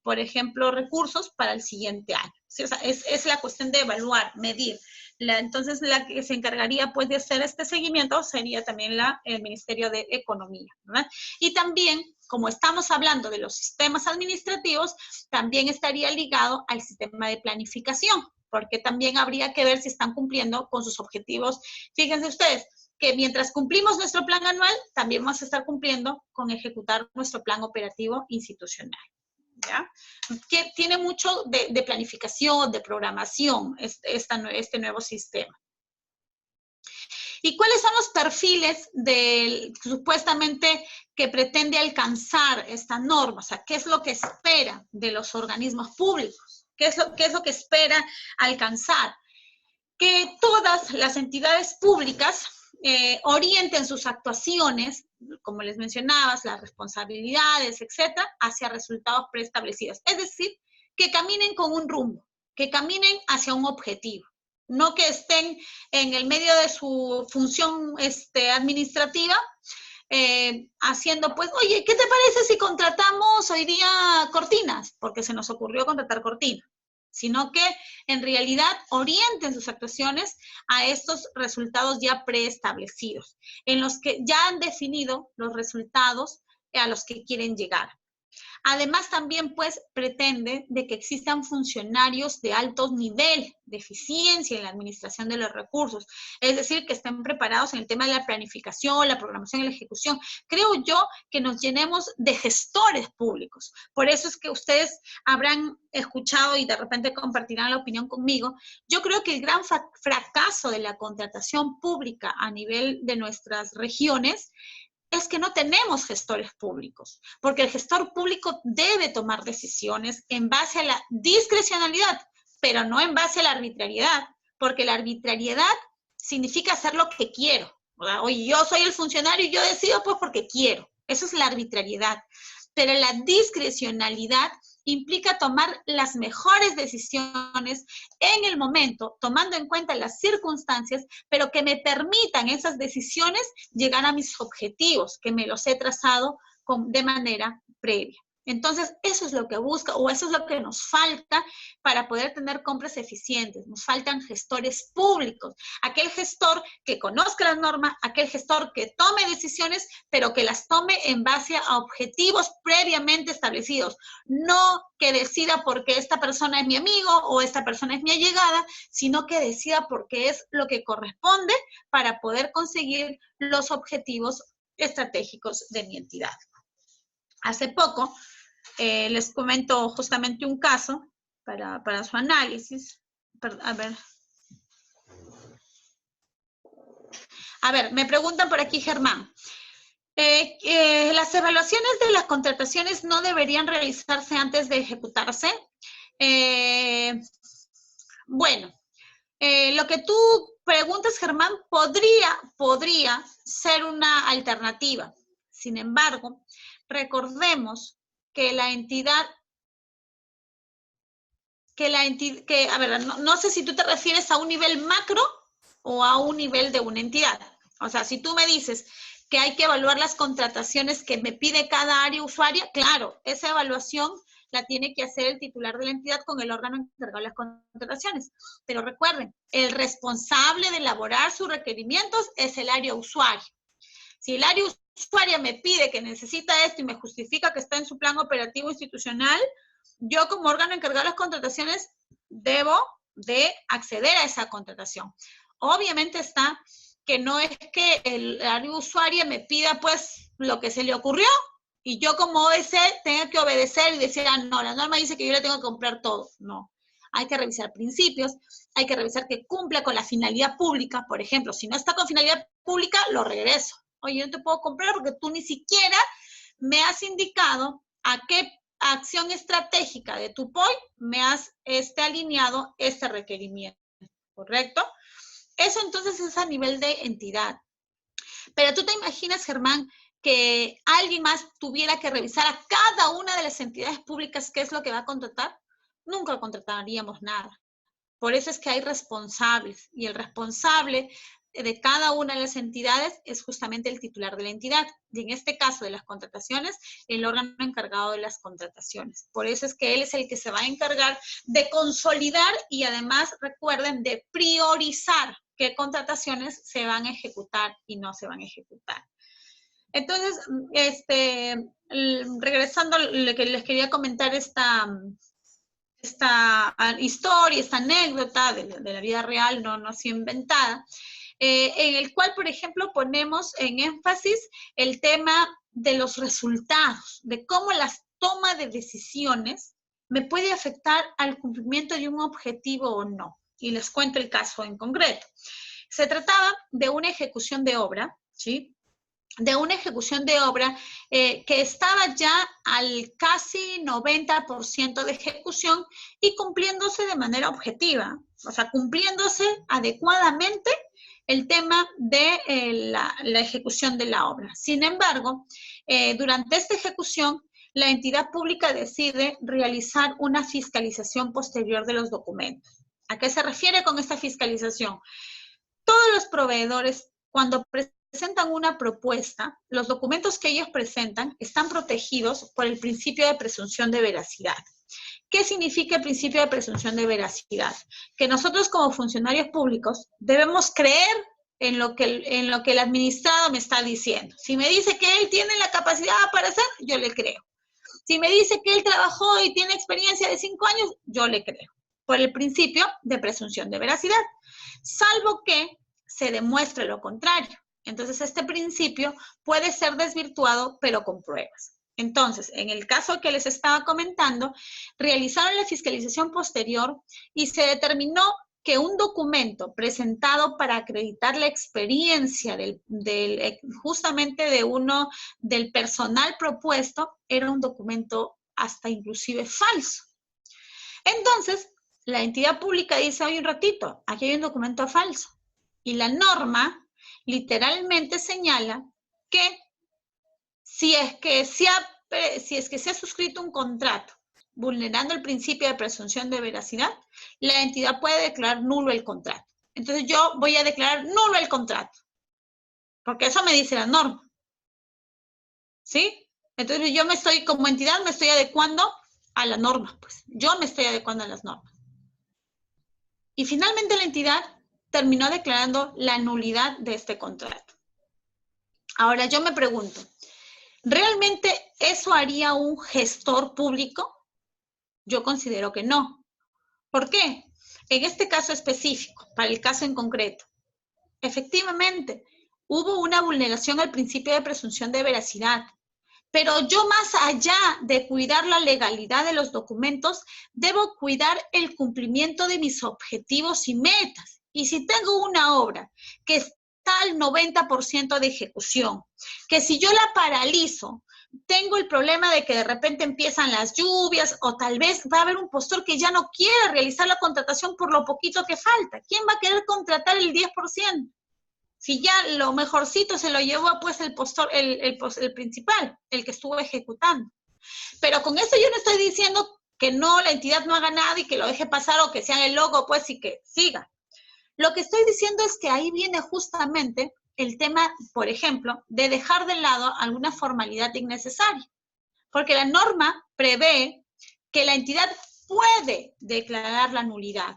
por ejemplo, recursos para el siguiente año. ¿Sí? O sea, es la cuestión de evaluar, medir. Entonces, la que se encargaría, pues, de hacer este seguimiento sería también el Ministerio de Economía, ¿verdad? Y también, como estamos hablando de los sistemas administrativos, también estaría ligado al sistema de planificación, porque también habría que ver si están cumpliendo con sus objetivos. Fíjense ustedes, que mientras cumplimos nuestro plan anual, también vamos a estar cumpliendo con ejecutar nuestro plan operativo institucional. ¿Ya? Que tiene mucho de planificación, de programación, este nuevo sistema. ¿Y cuáles son los perfiles supuestamente que pretende alcanzar esta norma? O sea, ¿qué es lo que espera de los organismos públicos? ¿Qué es lo que espera alcanzar? Que todas las entidades públicas orienten sus actuaciones, como les mencionabas, las responsabilidades, etcétera, hacia resultados preestablecidos. Es decir, que caminen con un rumbo, que caminen hacia un objetivo. No que estén en el medio de su función administrativa haciendo, pues, oye, ¿qué te parece si contratamos hoy día cortinas? Porque se nos ocurrió contratar cortinas. Sino que en realidad orienten sus actuaciones a estos resultados ya preestablecidos, en los que ya han definido los resultados a los que quieren llegar. Además, también, pues, pretende de que existan funcionarios de alto nivel de eficiencia en la administración de los recursos, es decir, que estén preparados en el tema de la planificación, la programación y la ejecución. Creo yo que nos llenemos de gestores públicos. Por eso es que ustedes habrán escuchado y de repente compartirán la opinión conmigo. Yo creo que el gran fracaso de la contratación pública a nivel de nuestras regiones es que no tenemos gestores públicos, porque el gestor público debe tomar decisiones en base a la discrecionalidad, pero no en base a la arbitrariedad, porque la arbitrariedad significa hacer lo que quiero. Oye, yo soy el funcionario y yo decido pues porque quiero. Eso es la arbitrariedad. Pero la discrecionalidad implica tomar las mejores decisiones en el momento, tomando en cuenta las circunstancias, pero que me permitan esas decisiones llegar a mis objetivos, que me los he trazado de manera previa. Entonces, eso es lo que busca o eso es lo que nos falta para poder tener compras eficientes. Nos faltan gestores públicos, aquel gestor que conozca las normas, aquel gestor que tome decisiones, pero que las tome en base a objetivos previamente establecidos. No que decida porque esta persona es mi amigo o esta persona es mi allegada, sino que decida porque es lo que corresponde para poder conseguir los objetivos estratégicos de mi entidad. Hace poco les comento justamente un caso para su análisis. A ver, me preguntan por aquí, Germán. ¿Las evaluaciones de las contrataciones no deberían realizarse antes de ejecutarse? Bueno, lo que tú preguntas, Germán, podría ser una alternativa. Sin embargo, recordemos que la entidad, a ver, no sé si tú te refieres a un nivel macro o a un nivel de una entidad. O sea, si tú me dices que hay que evaluar las contrataciones que me pide cada área usuaria, claro, esa evaluación la tiene que hacer el titular de la entidad con el órgano encargado de las contrataciones. Pero recuerden, el responsable de elaborar sus requerimientos es el área usuaria. Si el área usuaria me pide que necesita esto y me justifica que está en su plan operativo institucional, yo como órgano encargado de las contrataciones debo de acceder a esa contratación. Obviamente está que no es que el área usuaria me pida pues lo que se le ocurrió y yo como OS tenga que obedecer y decir, ah, no, la norma dice que yo le tengo que comprar todo. No, hay que revisar principios, hay que revisar que cumpla con la finalidad pública. Por ejemplo, si no está con finalidad pública, lo regreso. Oye, yo no te puedo comprar porque tú ni siquiera me has indicado a qué acción estratégica de tu POI me has alineado este requerimiento, ¿correcto? Eso entonces es a nivel de entidad. Pero tú te imaginas, Germán, que alguien más tuviera que revisar a cada una de las entidades públicas qué es lo que va a contratar. Nunca contrataríamos nada. Por eso es que hay responsables y el responsable de cada una de las entidades es justamente el titular de la entidad. Y en este caso de las contrataciones, el órgano encargado de las contrataciones. Por eso es que él es el que se va a encargar de consolidar y además, recuerden, de priorizar qué contrataciones se van a ejecutar y no se van a ejecutar. Entonces, regresando a lo que les quería comentar esta historia, esta anécdota de la vida real, no ha sido inventada, en el cual, por ejemplo, ponemos en énfasis el tema de los resultados, de cómo la toma de decisiones me puede afectar al cumplimiento de un objetivo o no. Y les cuento el caso en concreto. Se trataba de una ejecución de obra, ¿sí? De una ejecución de obra que estaba ya al casi 90% de ejecución y cumpliéndose de manera objetiva, o sea, cumpliéndose adecuadamente el tema de la ejecución de la obra. Sin embargo, durante esta ejecución, la entidad pública decide realizar una fiscalización posterior de los documentos. ¿A qué se refiere con esta fiscalización? Todos los proveedores, cuando presentan una propuesta, los documentos que ellos presentan están protegidos por el principio de presunción de veracidad. ¿Qué significa el principio de presunción de veracidad? Que nosotros como funcionarios públicos debemos creer en lo que el administrado me está diciendo. Si me dice que él tiene la capacidad para hacer, yo le creo. Si me dice que él trabajó y tiene experiencia de 5 años, yo le creo. Por el principio de presunción de veracidad. Salvo que se demuestre lo contrario. Entonces, este principio puede ser desvirtuado, pero con pruebas. Entonces, en el caso que les estaba comentando, realizaron la fiscalización posterior y se determinó que un documento presentado para acreditar la experiencia justamente del personal propuesto era un documento hasta inclusive falso. Entonces, la entidad pública dice, oye, un ratito, aquí hay un documento falso. Y la norma literalmente señala que si es que se ha suscrito un contrato vulnerando el principio de presunción de veracidad, la entidad puede declarar nulo el contrato. Entonces yo voy a declarar nulo el contrato, porque eso me dice la norma. ¿Sí? Entonces yo como entidad me estoy adecuando a la norma, pues. Yo me estoy adecuando a las normas. Y finalmente la entidad terminó declarando la nulidad de este contrato. Ahora yo me pregunto, ¿realmente eso haría un gestor público? Yo considero que no. ¿Por qué? En este caso específico, para el caso en concreto, efectivamente, hubo una vulneración al principio de presunción de veracidad, pero yo más allá de cuidar la legalidad de los documentos, debo cuidar el cumplimiento de mis objetivos y metas. Y si tengo una obra que está al 90% de ejecución, que si yo la paralizo, tengo el problema de que de repente empiezan las lluvias o tal vez va a haber un postor que ya no quiera realizar la contratación por lo poquito que falta. ¿Quién va a querer contratar el 10%? Si ya lo mejorcito se lo llevó pues el postor, el principal, el que estuvo ejecutando. Pero con esto yo no estoy diciendo que no, la entidad no haga nada y que lo deje pasar o que sea el logo pues y que siga. Lo que estoy diciendo es que ahí viene justamente el tema, por ejemplo, de dejar de lado alguna formalidad innecesaria. Porque la norma prevé que la entidad puede declarar la nulidad.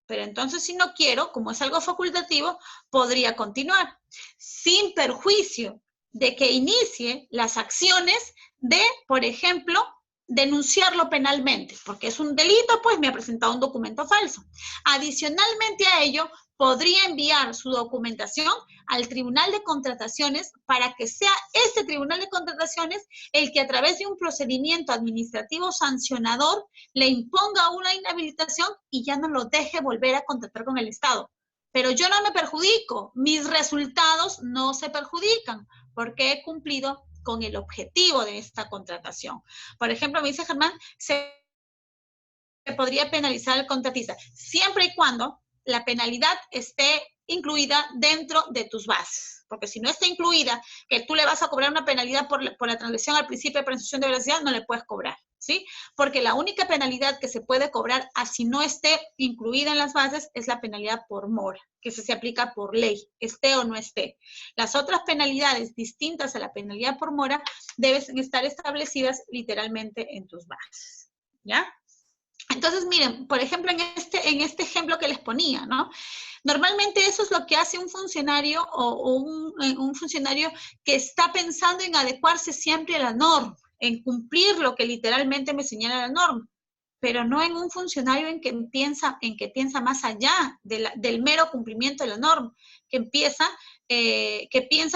Pero entonces si no quiero, como es algo facultativo, podría continuar, sin perjuicio de que inicie las acciones de, por ejemplo, denunciarlo penalmente, porque es un delito, pues me ha presentado un documento falso. Adicionalmente a ello, podría enviar su documentación al Tribunal de Contrataciones para que sea este Tribunal de Contrataciones el que a través de un procedimiento administrativo sancionador le imponga una inhabilitación y ya no lo deje volver a contratar con el Estado. Pero yo no me perjudico, mis resultados no se perjudican porque he cumplido con el objetivo de esta contratación. Por ejemplo, me dice Germán, se podría penalizar al contratista, siempre y cuando la penalidad esté incluida dentro de tus bases. Porque si no está incluida, que tú le vas a cobrar una penalidad por la transgresión al principio de presunción de veracidad, no le puedes cobrar, ¿sí? Porque la única penalidad que se puede cobrar, así no esté incluida en las bases, es la penalidad por mora, que se aplica por ley, esté o no esté. Las otras penalidades distintas a la penalidad por mora deben estar establecidas literalmente en tus bases, ¿ya? Entonces, miren, por ejemplo, en este ejemplo que les ponía, ¿no? Normalmente eso es lo que hace un funcionario o un funcionario que está pensando en adecuarse siempre a la norma, en cumplir lo que literalmente me señala la norma, pero no en un funcionario en que piensa más allá del mero cumplimiento de la norma, que piensa,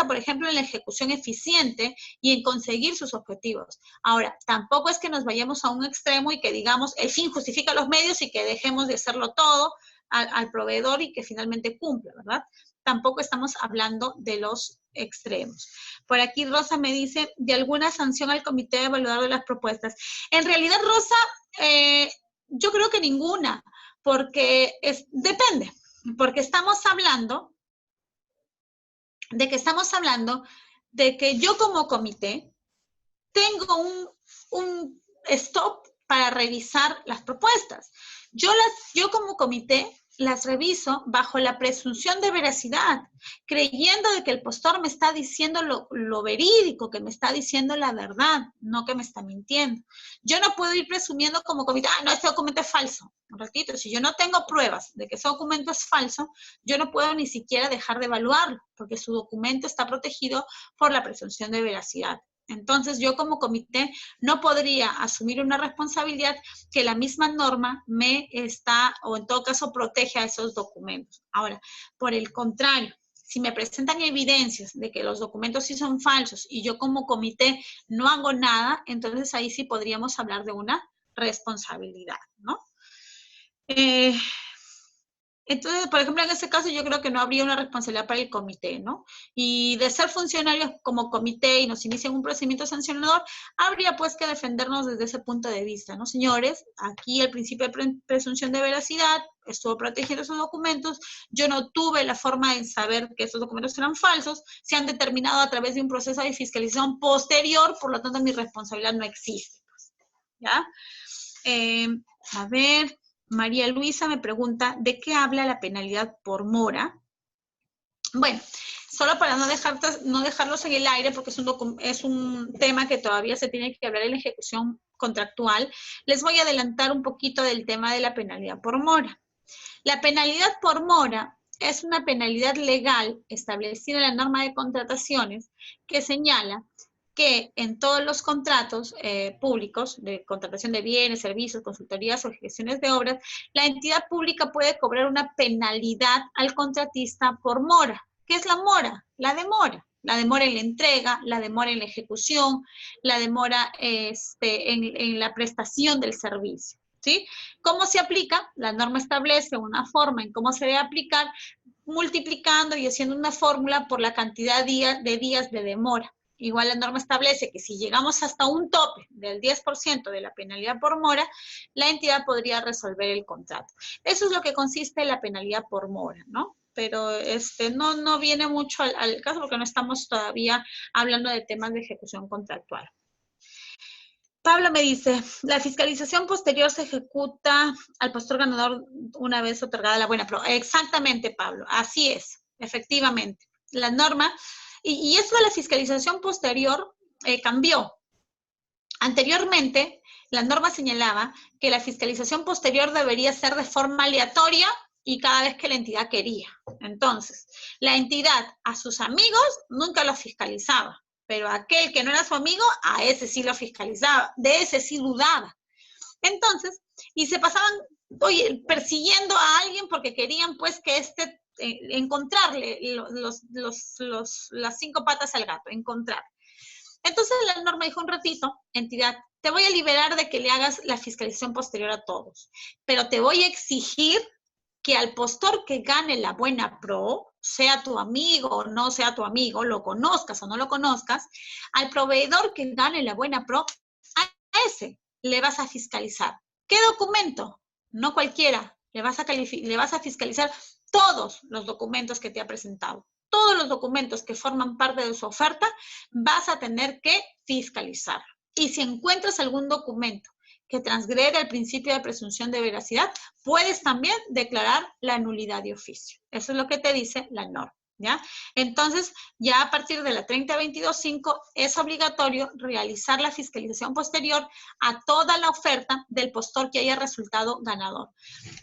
por ejemplo, en la ejecución eficiente y en conseguir sus objetivos. Ahora, tampoco es que nos vayamos a un extremo y que digamos, el fin justifica los medios y que dejemos de hacerlo todo al proveedor y que finalmente cumpla, ¿verdad? Tampoco estamos hablando de los extremos. Por aquí Rosa me dice, ¿de alguna sanción al comité evaluador de las propuestas? En realidad, Rosa, yo creo que ninguna, porque depende, porque estamos hablando de que yo como comité tengo un stop para revisar las propuestas. Yo como comité las reviso bajo la presunción de veracidad, creyendo de que el postor me está diciendo lo verídico, que me está diciendo la verdad, no que me está mintiendo. Yo no puedo ir presumiendo como comité, no, este documento es falso. Un ratito, si yo no tengo pruebas de que ese documento es falso, yo no puedo ni siquiera dejar de evaluarlo, porque su documento está protegido por la presunción de veracidad. Entonces, yo como comité no podría asumir una responsabilidad que la misma norma o en todo caso, protege a esos documentos. Ahora, por el contrario, si me presentan evidencias de que los documentos sí son falsos y yo como comité no hago nada, entonces ahí sí podríamos hablar de una responsabilidad, ¿no? Entonces, por ejemplo, en ese caso yo creo que no habría una responsabilidad para el comité, ¿no? Y de ser funcionarios como comité y nos inician un procedimiento sancionador, habría pues que defendernos desde ese punto de vista, ¿no? Señores, aquí el principio de presunción de veracidad estuvo protegiendo esos documentos, yo no tuve la forma de saber que esos documentos eran falsos, se han determinado a través de un proceso de fiscalización posterior, por lo tanto mi responsabilidad no existe, pues, ¿ya? A ver... María Luisa me pregunta, ¿de qué habla la penalidad por mora? Bueno, solo para no dejarlos en el aire, porque es un tema que todavía se tiene que hablar en la ejecución contractual, les voy a adelantar un poquito del tema de la penalidad por mora. La penalidad por mora es una penalidad legal establecida en la norma de contrataciones que señala que en todos los contratos públicos de contratación de bienes, servicios, consultorías o gestiones de obras, la entidad pública puede cobrar una penalidad al contratista por mora. ¿Qué es la mora? La demora. La demora en la entrega, la demora en la ejecución, la demora en la prestación del servicio, ¿sí? ¿Cómo se aplica? La norma establece una forma en cómo se debe aplicar, multiplicando y haciendo una fórmula por la cantidad de días de demora. Igual la norma establece que si llegamos hasta un tope del 10% de la penalidad por mora, la entidad podría resolver el contrato. Eso es lo que consiste en la penalidad por mora, ¿no? Pero no viene mucho al caso porque no estamos todavía hablando de temas de ejecución contractual. Pablo me dice, la fiscalización posterior se ejecuta al postor ganador una vez otorgada la buena prueba. Exactamente, Pablo, así es, efectivamente. La norma... Y esto de la fiscalización posterior cambió. Anteriormente, la norma señalaba que la fiscalización posterior debería ser de forma aleatoria y cada vez que la entidad quería. Entonces, la entidad a sus amigos nunca los fiscalizaba, pero aquel que no era su amigo, a ese sí lo fiscalizaba, de ese sí dudaba. Entonces, y se pasaban, oye, persiguiendo a alguien porque querían pues que encontrarle las 5 patas al gato, encontrar. Entonces la norma dijo un ratito, entidad, te voy a liberar de que le hagas la fiscalización posterior a todos, pero te voy a exigir que al postor que gane la buena pro, sea tu amigo o no sea tu amigo, lo conozcas o no lo conozcas, al proveedor que gane la buena pro, a ese le vas a fiscalizar. ¿Qué documento? No cualquiera. Le vas a fiscalizar todos los documentos que te ha presentado. Todos los documentos que forman parte de su oferta vas a tener que fiscalizar. Y si encuentras algún documento que transgrede el principio de presunción de veracidad, puedes también declarar la nulidad de oficio. Eso es lo que te dice la norma, ¿ya? Entonces, ya a partir de la 30.22.5 es obligatorio realizar la fiscalización posterior a toda la oferta del postor que haya resultado ganador.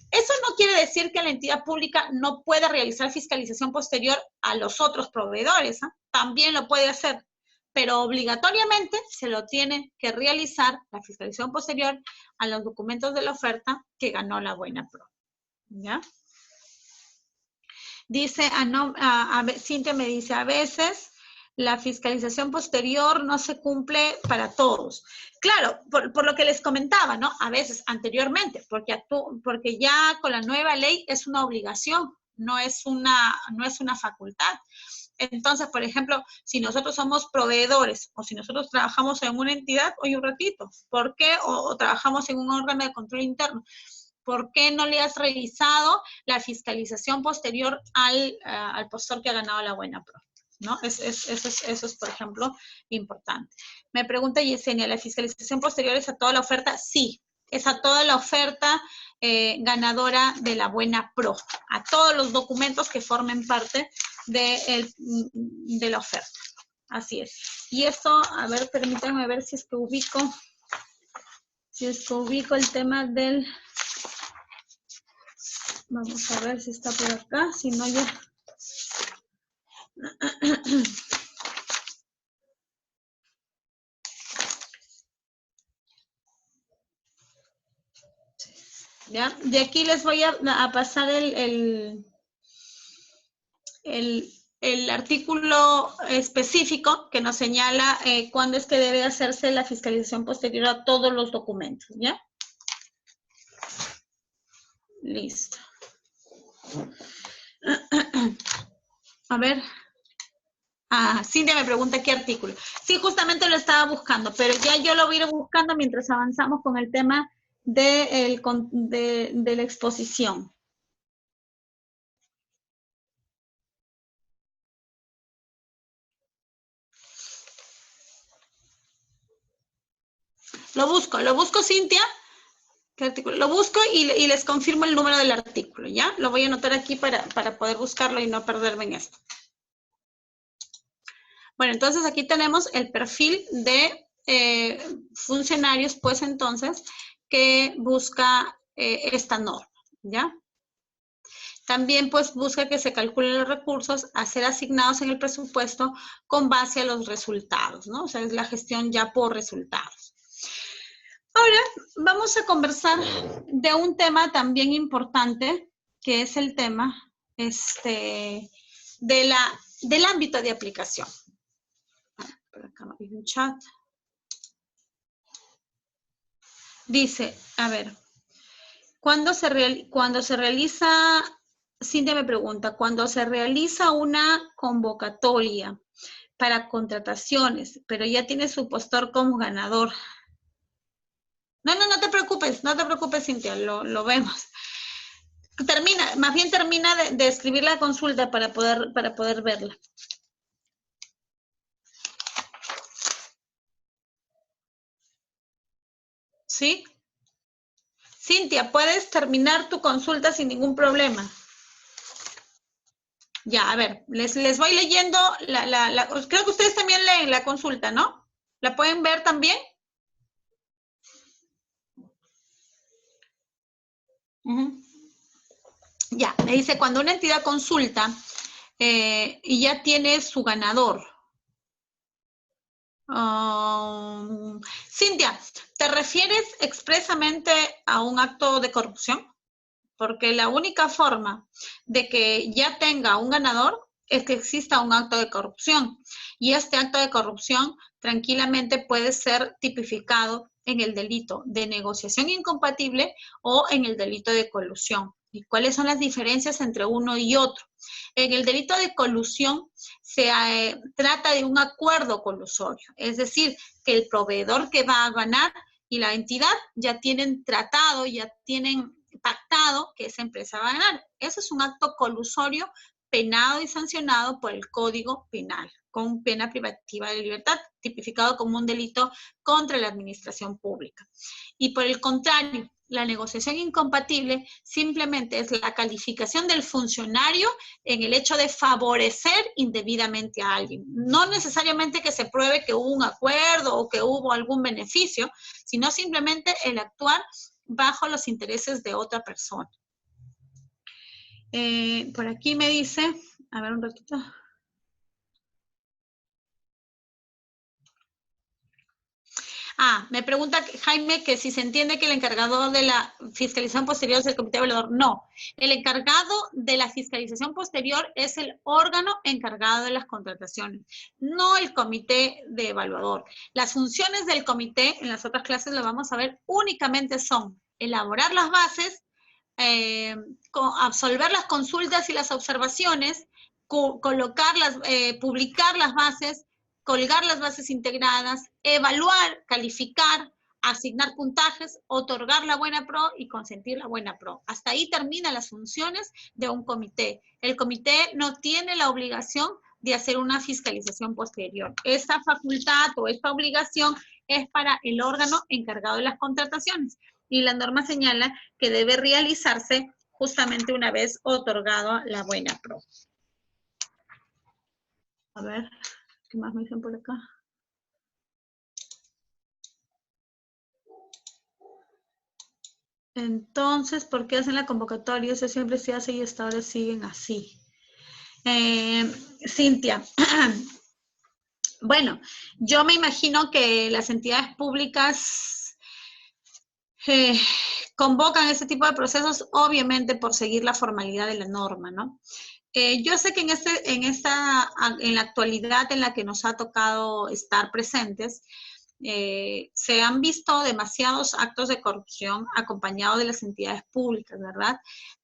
Eso no quiere decir que la entidad pública no pueda realizar fiscalización posterior a los otros proveedores, ¿eh? También lo puede hacer, pero obligatoriamente se lo tiene que realizar la fiscalización posterior a los documentos de la oferta que ganó la buena pro, ¿ya? Dice, Cintia me dice, a veces la fiscalización posterior no se cumple para todos. Claro, por lo que les comentaba, ¿no? A veces, anteriormente, porque ya con la nueva ley es una obligación, no es una facultad. Entonces, por ejemplo, si nosotros somos proveedores o si nosotros trabajamos en una entidad, oye, un ratito, ¿por qué? O trabajamos en un órgano de control interno. ¿Por qué no le has revisado la fiscalización posterior al postor que ha ganado la buena pro? ¿No? Eso es, por ejemplo, importante. Me pregunta Yesenia, ¿la fiscalización posterior es a toda la oferta? Sí, es a toda la oferta ganadora de la buena pro, a todos los documentos que formen parte de la oferta. Así es. Y esto, a ver, permítanme ver si es que ubico el tema del... Vamos a ver si está por acá, si no yo... ¿Ya? De aquí les voy a pasar el artículo específico que nos señala cuándo es que debe hacerse la fiscalización posterior a todos los documentos, ¿ya? Listo. A ver. Cintia me pregunta qué artículo. Sí, justamente lo estaba buscando, pero ya yo lo voy a ir buscando mientras avanzamos con el tema de la exposición. Lo busco, Cintia. ¿Qué artículo? Lo busco y les confirmo el número del artículo, ¿ya? Lo voy a anotar aquí para poder buscarlo y no perderme en esto. Bueno, entonces aquí tenemos el perfil de funcionarios, pues entonces, que busca esta norma, ¿ya? También, pues, busca que se calculen los recursos a ser asignados en el presupuesto con base a los resultados, ¿no? O sea, es la gestión ya por resultados. Ahora, vamos a conversar de un tema también importante, que es el tema del ámbito de aplicación. Por acá hay un chat. Dice, a ver, cuando se realiza, Cintia me pregunta, cuando se realiza una convocatoria para contrataciones, pero ya tiene su postor como ganador. No te preocupes, Cintia, lo vemos. Más bien termina de escribir la consulta para poder verla. ¿Sí? Cintia, puedes terminar tu consulta sin ningún problema. Ya, a ver, les voy leyendo creo que ustedes también leen la consulta, ¿no? ¿La pueden ver también? Ya, me dice, cuando una entidad consulta y ya tiene su ganador, Cintia, ¿te refieres expresamente a un acto de corrupción? Porque la única forma de que ya tenga un ganador es que exista un acto de corrupción. Y este acto de corrupción tranquilamente puede ser tipificado en el delito de negociación incompatible o en el delito de colusión. ¿Y cuáles son las diferencias entre uno y otro? En el delito de colusión se trata de un acuerdo colusorio, es decir, que el proveedor que va a ganar y la entidad ya tienen tratado, ya tienen pactado que esa empresa va a ganar. Eso es un acto colusorio penado y sancionado por el Código Penal, con pena privativa de libertad, tipificado como un delito contra la administración pública. Y por el contrario, la negociación incompatible simplemente es la calificación del funcionario en el hecho de favorecer indebidamente a alguien. No necesariamente que se pruebe que hubo un acuerdo o que hubo algún beneficio, sino simplemente el actuar bajo los intereses de otra persona. Por aquí me dice, a ver un ratito. Me pregunta Jaime que si se entiende que el encargado de la fiscalización posterior es el comité evaluador. No, el encargado de la fiscalización posterior es el órgano encargado de las contrataciones, no el comité de evaluador. Las funciones del comité, en las otras clases lo vamos a ver, únicamente son elaborar las bases, absolver las consultas y las observaciones, colocarlas, publicar las bases, colgar las bases integradas, evaluar, calificar, asignar puntajes, otorgar la buena pro y consentir la buena pro. Hasta ahí terminan las funciones de un comité. El comité no tiene la obligación de hacer una fiscalización posterior. Esta facultad o esta obligación es para el órgano encargado de las contrataciones. Y la norma señala que debe realizarse justamente una vez otorgado la buena pro. A ver, ¿qué más me dicen por acá? Entonces, ¿por qué hacen la convocatoria? Eso siempre se hace y hasta ahora siguen así. Cintia, bueno, yo me imagino que las entidades públicas convocan este tipo de procesos, obviamente por seguir la formalidad de la norma, ¿no? Yo sé que en la actualidad en la que nos ha tocado estar presentes, se han visto demasiados actos de corrupción acompañados de las entidades públicas, ¿verdad?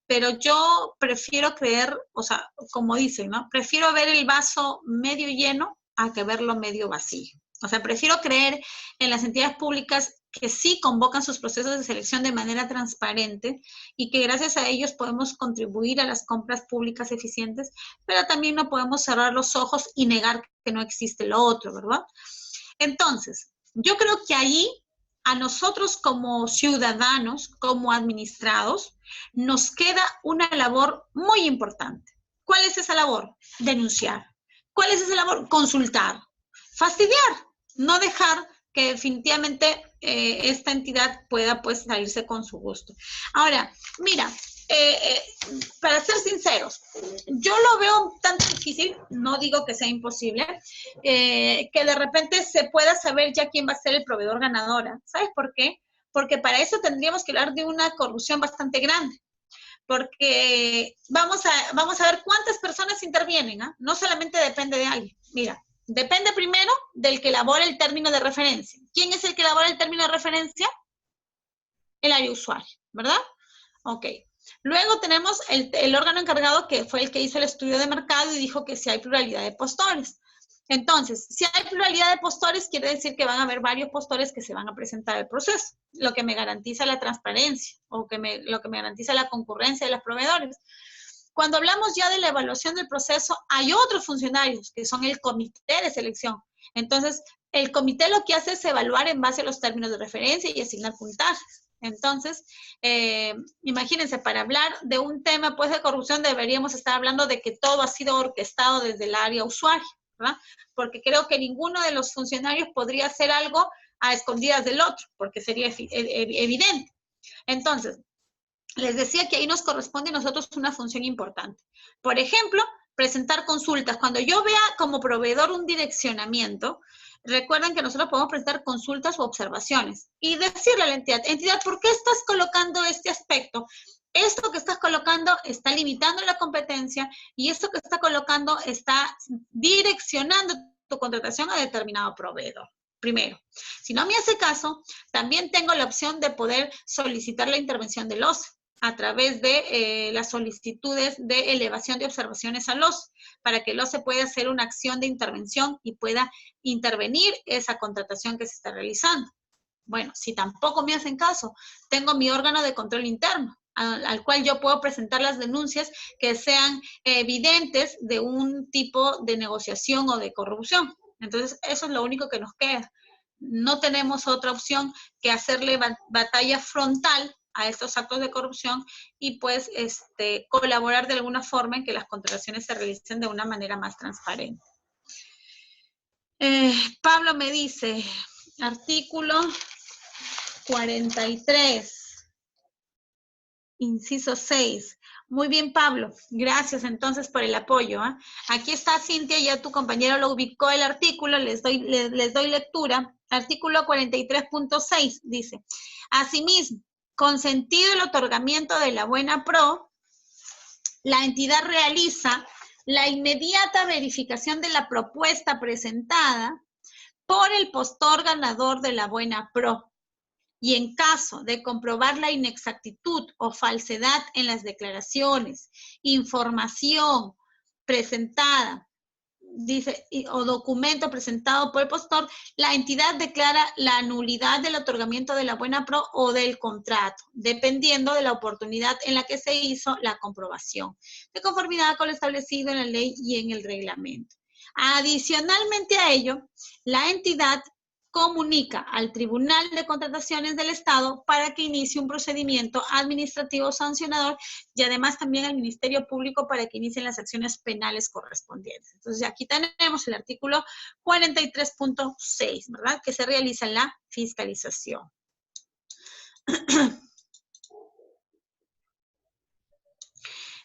Pero yo prefiero creer, o sea, como dicen, ¿no? Prefiero ver el vaso medio lleno a que verlo medio vacío. O sea, prefiero creer en las entidades públicas que sí convocan sus procesos de selección de manera transparente y que gracias a ellos podemos contribuir a las compras públicas eficientes, pero también no podemos cerrar los ojos y negar que no existe lo otro, ¿verdad? Entonces, yo creo que ahí a nosotros como ciudadanos, como administrados, nos queda una labor muy importante. ¿Cuál es esa labor? Denunciar. ¿Cuál es esa labor? Consultar. Fastidiar. No dejar que definitivamente esta entidad pueda pues salirse con su gusto. Ahora, mira, para ser sinceros, yo lo veo un tanto difícil, no digo que sea imposible, que de repente se pueda saber ya quién va a ser el proveedor ganadora. ¿Sabes por qué? Porque para eso tendríamos que hablar de una corrupción bastante grande. Porque vamos a ver cuántas personas intervienen, ¿eh? No solamente depende de alguien. Mira, depende primero del que elabora el término de referencia. ¿Quién es el que elabora el término de referencia? El área usuario, ¿verdad? Ok. Luego tenemos el órgano encargado que fue el que hizo el estudio de mercado y dijo que si hay pluralidad de postores. Entonces, si hay pluralidad de postores, quiere decir que van a haber varios postores que se van a presentar al proceso, lo que me garantiza la transparencia o lo que me garantiza la concurrencia de los proveedores. Cuando hablamos ya de la evaluación del proceso, hay otros funcionarios que son el comité de selección. Entonces, el comité lo que hace es evaluar en base a los términos de referencia y asignar puntajes. Entonces, imagínense, para hablar de un tema pues, de corrupción deberíamos estar hablando de que todo ha sido orquestado desde el área usuaria, ¿verdad? Porque creo que ninguno de los funcionarios podría hacer algo a escondidas del otro, porque sería evidente. Entonces, les decía que ahí nos corresponde a nosotros una función importante. Por ejemplo, presentar consultas. Cuando yo vea como proveedor un direccionamiento, recuerden que nosotros podemos presentar consultas o observaciones y decirle a la entidad, ¿por qué estás colocando este aspecto? Esto que estás colocando está limitando la competencia y esto que está colocando está direccionando tu contratación a determinado proveedor. Primero, si no me hace caso, también tengo la opción de poder solicitar la intervención del OCE a través de las solicitudes de elevación de observaciones al OCE, para que el OCE pueda hacer una acción de intervención y pueda intervenir esa contratación que se está realizando. Bueno, si tampoco me hacen caso, tengo mi órgano de control interno, al cual yo puedo presentar las denuncias que sean evidentes de un tipo de negociación o de corrupción. Entonces, eso es lo único que nos queda. No tenemos otra opción que hacerle batalla frontal a estos actos de corrupción y pues colaborar de alguna forma en que las contrataciones se realicen de una manera más transparente. Pablo me dice, artículo 43, inciso 6. Muy bien, Pablo. Gracias entonces por el apoyo. ¿Eh? Aquí está Cintia, ya tu compañero lo ubicó el artículo, les doy lectura. Artículo 43.6 dice, asimismo, consentido el otorgamiento de la buena pro, la entidad realiza la inmediata verificación de la propuesta presentada por el postor ganador de la buena pro. Y en caso de comprobar la inexactitud o falsedad en las declaraciones, información presentada, dice, o documento presentado por el postor, la entidad declara la nulidad del otorgamiento de la buena pro o del contrato, dependiendo de la oportunidad en la que se hizo la comprobación, de conformidad con lo establecido en la ley y en el reglamento. Adicionalmente a ello, la entidad comunica al Tribunal de Contrataciones del Estado para que inicie un procedimiento administrativo sancionador y además también al Ministerio Público para que inicien las acciones penales correspondientes. Entonces, aquí tenemos el artículo 43.6, ¿verdad? Que se realiza la fiscalización.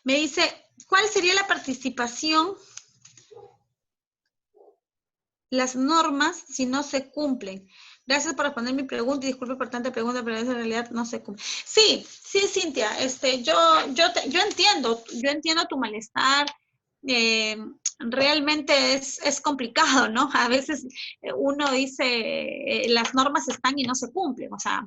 Me dice, ¿cuál sería la participación? Las normas, si no se cumplen. Gracias por responder mi pregunta y disculpe por tanta pregunta, pero en realidad no se cumple. Sí, Cintia, yo entiendo tu malestar. Realmente es complicado, ¿no? A veces uno dice, las normas están y no se cumplen, o sea,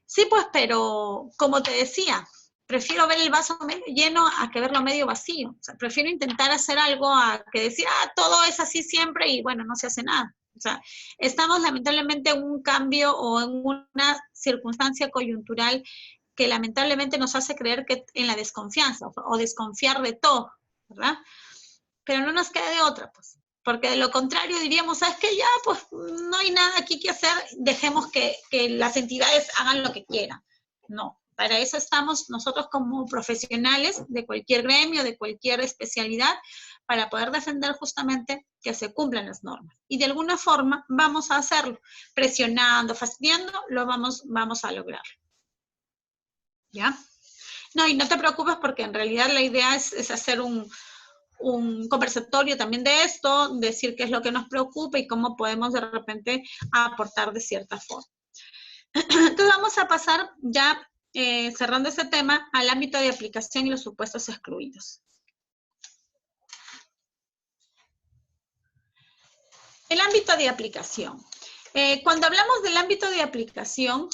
sí, pues, pero como te decía, prefiero ver el vaso medio lleno a que verlo medio vacío. O sea, prefiero intentar hacer algo a que decir, todo es así siempre y bueno, no se hace nada. O sea, estamos lamentablemente en un cambio o en una circunstancia coyuntural que lamentablemente nos hace creer que en la desconfianza o desconfiar de todo, ¿verdad? Pero no nos queda de otra, pues. Porque de lo contrario diríamos, ¿sabes qué? Ya, pues no hay nada aquí que hacer, dejemos que las entidades hagan lo que quieran. No, para eso estamos nosotros como profesionales de cualquier gremio, de cualquier especialidad, para poder defender justamente que se cumplan las normas. Y de alguna forma vamos a hacerlo, presionando, fastidiando, lo vamos a lograr. ¿Ya? No, y no te preocupes porque en realidad la idea es hacer un conversatorio también de esto, decir qué es lo que nos preocupa y cómo podemos de repente aportar de cierta forma. Entonces vamos a pasar ya, cerrando este tema, al ámbito de aplicación y los supuestos excluidos. El ámbito de aplicación. Cuando hablamos del ámbito de aplicación,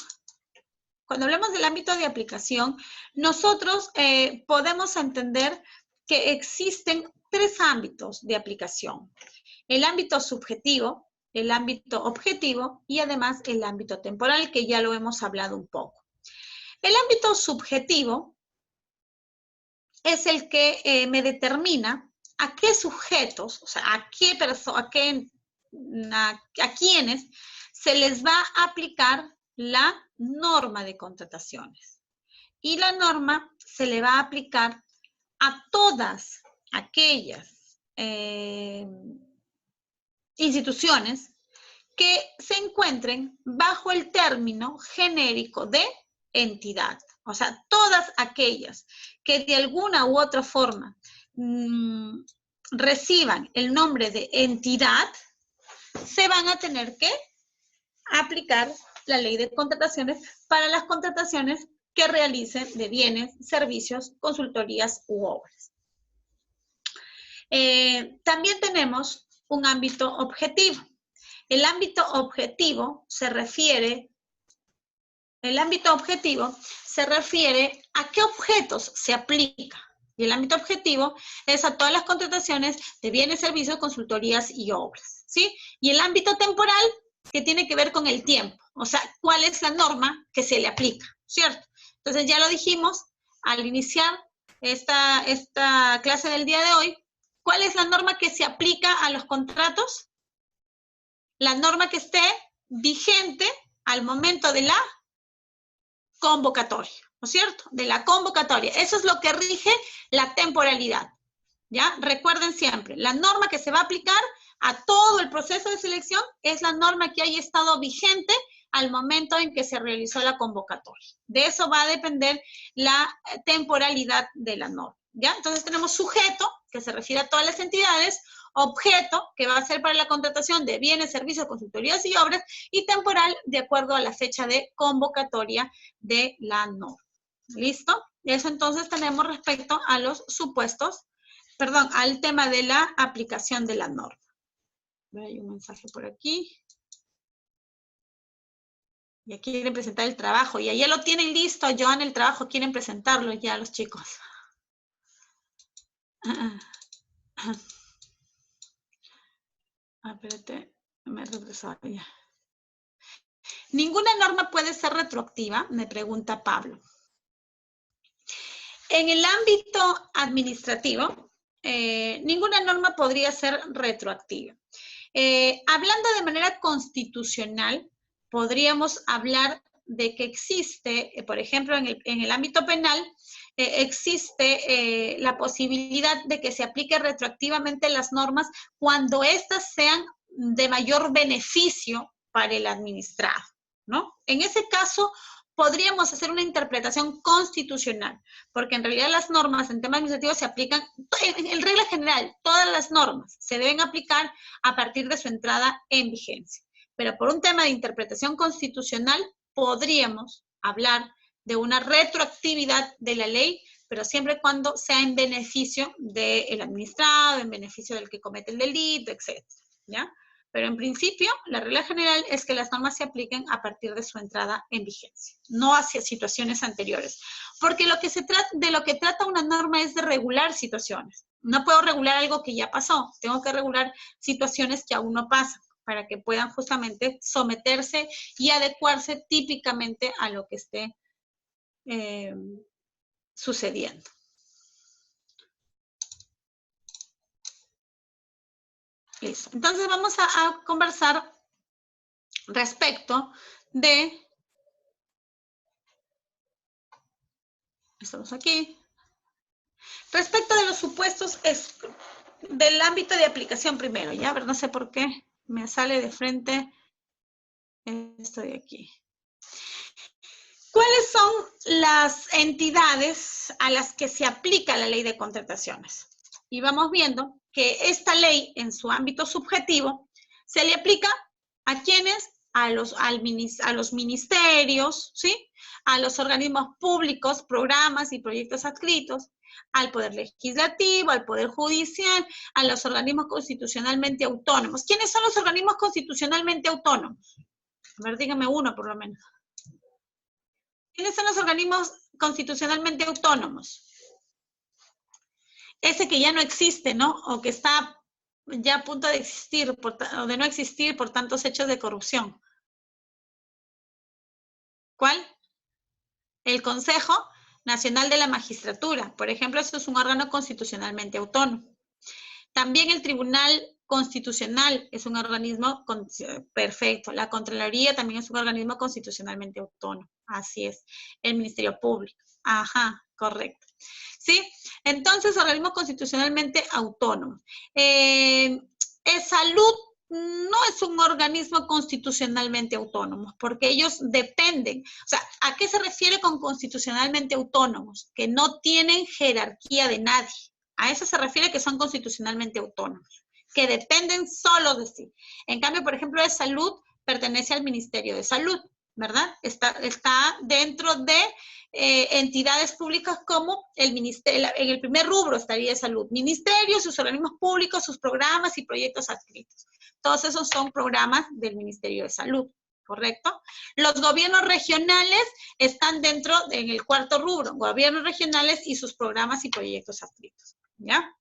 nosotros podemos entender que existen tres ámbitos de aplicación. El ámbito subjetivo, el ámbito objetivo y además el ámbito temporal, que ya lo hemos hablado un poco. El ámbito subjetivo es el que me determina a qué sujetos, o sea, a quiénes se les va a aplicar la norma de contrataciones. Y la norma se le va a aplicar a todas aquellas instituciones que se encuentren bajo el término genérico de entidad. O sea, todas aquellas que de alguna u otra forma reciban el nombre de entidad, se van a tener que aplicar la ley de contrataciones para las contrataciones que realicen de bienes, servicios, consultorías u obras. También tenemos un ámbito objetivo. El ámbito objetivo se refiere a qué objetos se aplica. Y el ámbito objetivo es a todas las contrataciones de bienes, servicios, consultorías y obras, ¿sí? Y el ámbito temporal, que tiene que ver con el tiempo, o sea, cuál es la norma que se le aplica, ¿cierto? Entonces ya lo dijimos al iniciar esta clase del día de hoy. ¿Cuál es la norma que se aplica a los contratos? La norma que esté vigente al momento de la convocatoria, ¿no es cierto? De la convocatoria. Eso es lo que rige la temporalidad, ¿ya? Recuerden siempre, la norma que se va a aplicar a todo el proceso de selección es la norma que haya estado vigente al momento en que se realizó la convocatoria. De eso va a depender la temporalidad de la norma, ¿ya? Entonces tenemos sujeto, que se refiere a todas las entidades, objeto, que va a ser para la contratación de bienes, servicios, consultorías y obras, y temporal, de acuerdo a la fecha de convocatoria de la norma. ¿Listo? Eso entonces tenemos respecto a los supuestos, perdón, al tema de la aplicación de la norma. Hay un mensaje por aquí. Ya quieren presentar el trabajo. Ya lo tienen listo, Joan, el trabajo. Quieren presentarlo ya los chicos. Espérate, me he regresado ya. ¿Ninguna norma puede ser retroactiva? Me pregunta Pablo. En el ámbito administrativo, ninguna norma podría ser retroactiva. Hablando de manera constitucional, podríamos hablar de que existe, por ejemplo, en el ámbito penal, existe la posibilidad de que se aplique retroactivamente las normas cuando éstas sean de mayor beneficio para el administrado, ¿no? En ese caso, podríamos hacer una interpretación constitucional, porque en realidad las normas en temas administrativos se aplican, en regla general, todas las normas se deben aplicar a partir de su entrada en vigencia. Pero por un tema de interpretación constitucional, podríamos hablar de una retroactividad de la ley, pero siempre y cuando sea en beneficio del administrado, en beneficio del que comete el delito, etc., ¿ya? Pero en principio, la regla general es que las normas se apliquen a partir de su entrada en vigencia, no hacia situaciones anteriores. Porque de lo que trata una norma es de regular situaciones. No puedo regular algo que ya pasó, tengo que regular situaciones que aún no pasan, para que puedan justamente someterse y adecuarse típicamente a lo que esté sucediendo. Listo. Entonces vamos a conversar respecto de... Estamos aquí. Respecto de los supuestos del ámbito de aplicación primero, ¿ya? A ver, no sé por qué me sale de frente esto de aquí. ¿Cuáles son las entidades a las que se aplica la ley de contrataciones? Y vamos viendo que esta ley, en su ámbito subjetivo, se le aplica ¿a quiénes? A los ministerios, ¿sí? A los organismos públicos, programas y proyectos adscritos, al Poder Legislativo, al Poder Judicial, a los organismos constitucionalmente autónomos. ¿Quiénes son los organismos constitucionalmente autónomos? A ver, dígame uno por lo menos. ¿Quiénes son los organismos constitucionalmente autónomos? Ese que ya no existe, ¿no? O que está ya a punto de existir o de no existir por tantos hechos de corrupción. ¿Cuál? El Consejo Nacional de la Magistratura. Por ejemplo, eso es un órgano constitucionalmente autónomo. También el Tribunal Constitucional es un organismo perfecto. La Contraloría también es un organismo constitucionalmente autónomo. Así es. El Ministerio Público. Ajá, correcto. ¿Sí? Entonces, organismo constitucionalmente autónomo. Salud no es un organismo constitucionalmente autónomo, porque ellos dependen. O sea, ¿a qué se refiere con constitucionalmente autónomos? Que no tienen jerarquía de nadie. A eso se refiere que son constitucionalmente autónomos, que dependen solo de sí. En cambio, por ejemplo, de salud pertenece al Ministerio de Salud, ¿verdad? Está dentro de entidades públicas como el ministerio, en el primer rubro estaría de salud, ministerios, sus organismos públicos, sus programas y proyectos adscritos. Todos esos son programas del Ministerio de Salud, ¿correcto? Los gobiernos regionales están dentro, en el cuarto rubro, gobiernos regionales y sus programas y proyectos adscritos, ¿ya?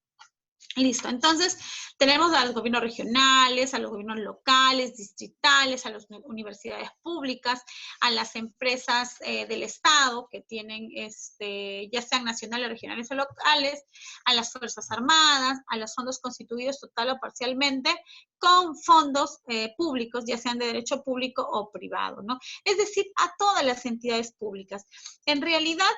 Listo, entonces tenemos a los gobiernos regionales, a los gobiernos locales, distritales, a las universidades públicas, a las empresas del Estado que tienen, ya sean nacionales, regionales o locales, a las Fuerzas Armadas, a los fondos constituidos total o parcialmente con fondos públicos, ya sean de derecho público o privado, ¿no? Es decir, a todas las entidades públicas. En realidad,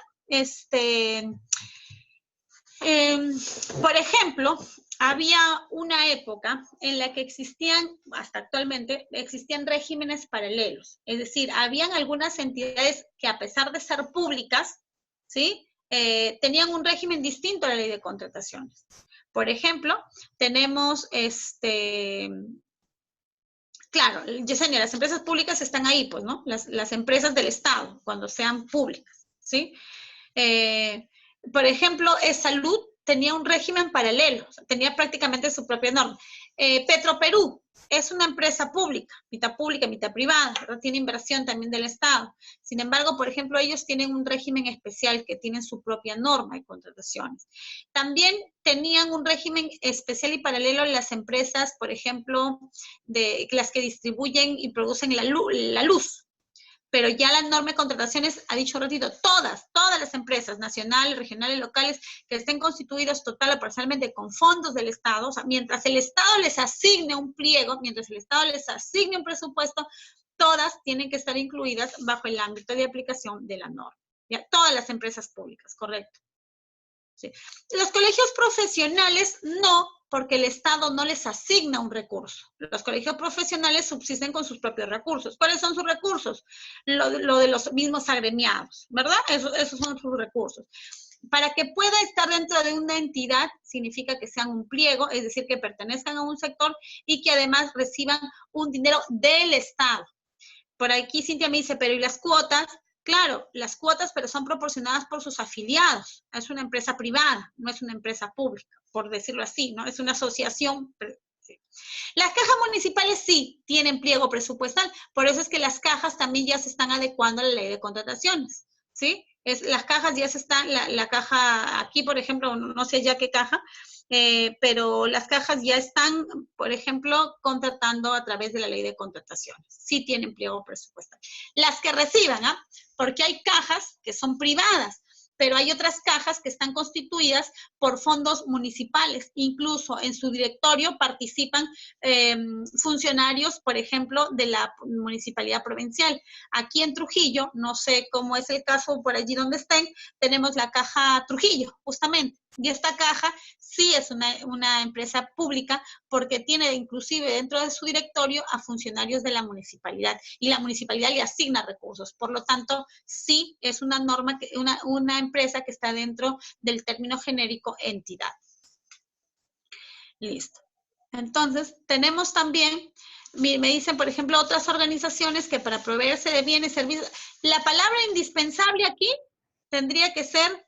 por ejemplo, había una época en la que existían, hasta actualmente, existían regímenes paralelos. Es decir, habían algunas entidades que a pesar de ser públicas, ¿sí? Tenían un régimen distinto a la ley de contrataciones. Por ejemplo, tenemos, claro, Yesenia, las empresas públicas están ahí, pues, ¿no? Las empresas del Estado, cuando sean públicas, ¿sí? Por ejemplo, Salud tenía un régimen paralelo, o sea, tenía prácticamente su propia norma. Petroperú es una empresa pública, mitad privada, ¿verdad? Tiene inversión también del Estado. Sin embargo, por ejemplo, ellos tienen un régimen especial que tienen su propia norma de contrataciones. También tenían un régimen especial y paralelo las empresas, por ejemplo, de las que distribuyen y producen la luz. Pero ya la norma de contrataciones ha dicho ratito, todas las empresas nacionales, regionales, locales, que estén constituidas total o parcialmente con fondos del Estado, o sea, mientras el Estado les asigne un pliego, mientras el Estado les asigne un presupuesto, todas tienen que estar incluidas bajo el ámbito de aplicación de la norma. ¿Ya? Todas las empresas públicas, correcto. Sí. Los colegios profesionales no, porque el Estado no les asigna un recurso. Los colegios profesionales subsisten con sus propios recursos. ¿Cuáles son sus recursos? Lo de los mismos agremiados, ¿verdad? Esos son sus recursos. Para que pueda estar dentro de una entidad, significa que sean un pliego, es decir, que pertenezcan a un sector y que además reciban un dinero del Estado. Por aquí Cintia me dice, pero ¿y las cuotas? Claro, las cuotas, pero son proporcionadas por sus afiliados. Es una empresa privada, no es una empresa pública, por decirlo así, ¿no? Es una asociación. Sí. Las cajas municipales sí tienen pliego presupuestal, por eso es que las cajas también ya se están adecuando a la ley de contrataciones, ¿sí? Las cajas ya se están, la caja aquí, por ejemplo, no sé ya qué caja, pero las cajas ya están, por ejemplo, contratando a través de la ley de contrataciones. Sí tienen pliego presupuestal. Las que reciban, ¿ah? Porque hay cajas que son privadas, pero hay otras cajas que están constituidas por fondos municipales. Incluso en su directorio participan funcionarios, por ejemplo, de la municipalidad provincial. Aquí en Trujillo, no sé cómo es el caso por allí donde estén, tenemos la Caja Trujillo, justamente. Y esta caja sí es una empresa pública porque tiene inclusive dentro de su directorio a funcionarios de la municipalidad y la municipalidad le asigna recursos. Por lo tanto, sí es una norma, una empresa que está dentro del término genérico entidad. Listo. Entonces, tenemos también, me dicen, por ejemplo, otras organizaciones que para proveerse de bienes y servicios, la palabra indispensable aquí tendría que ser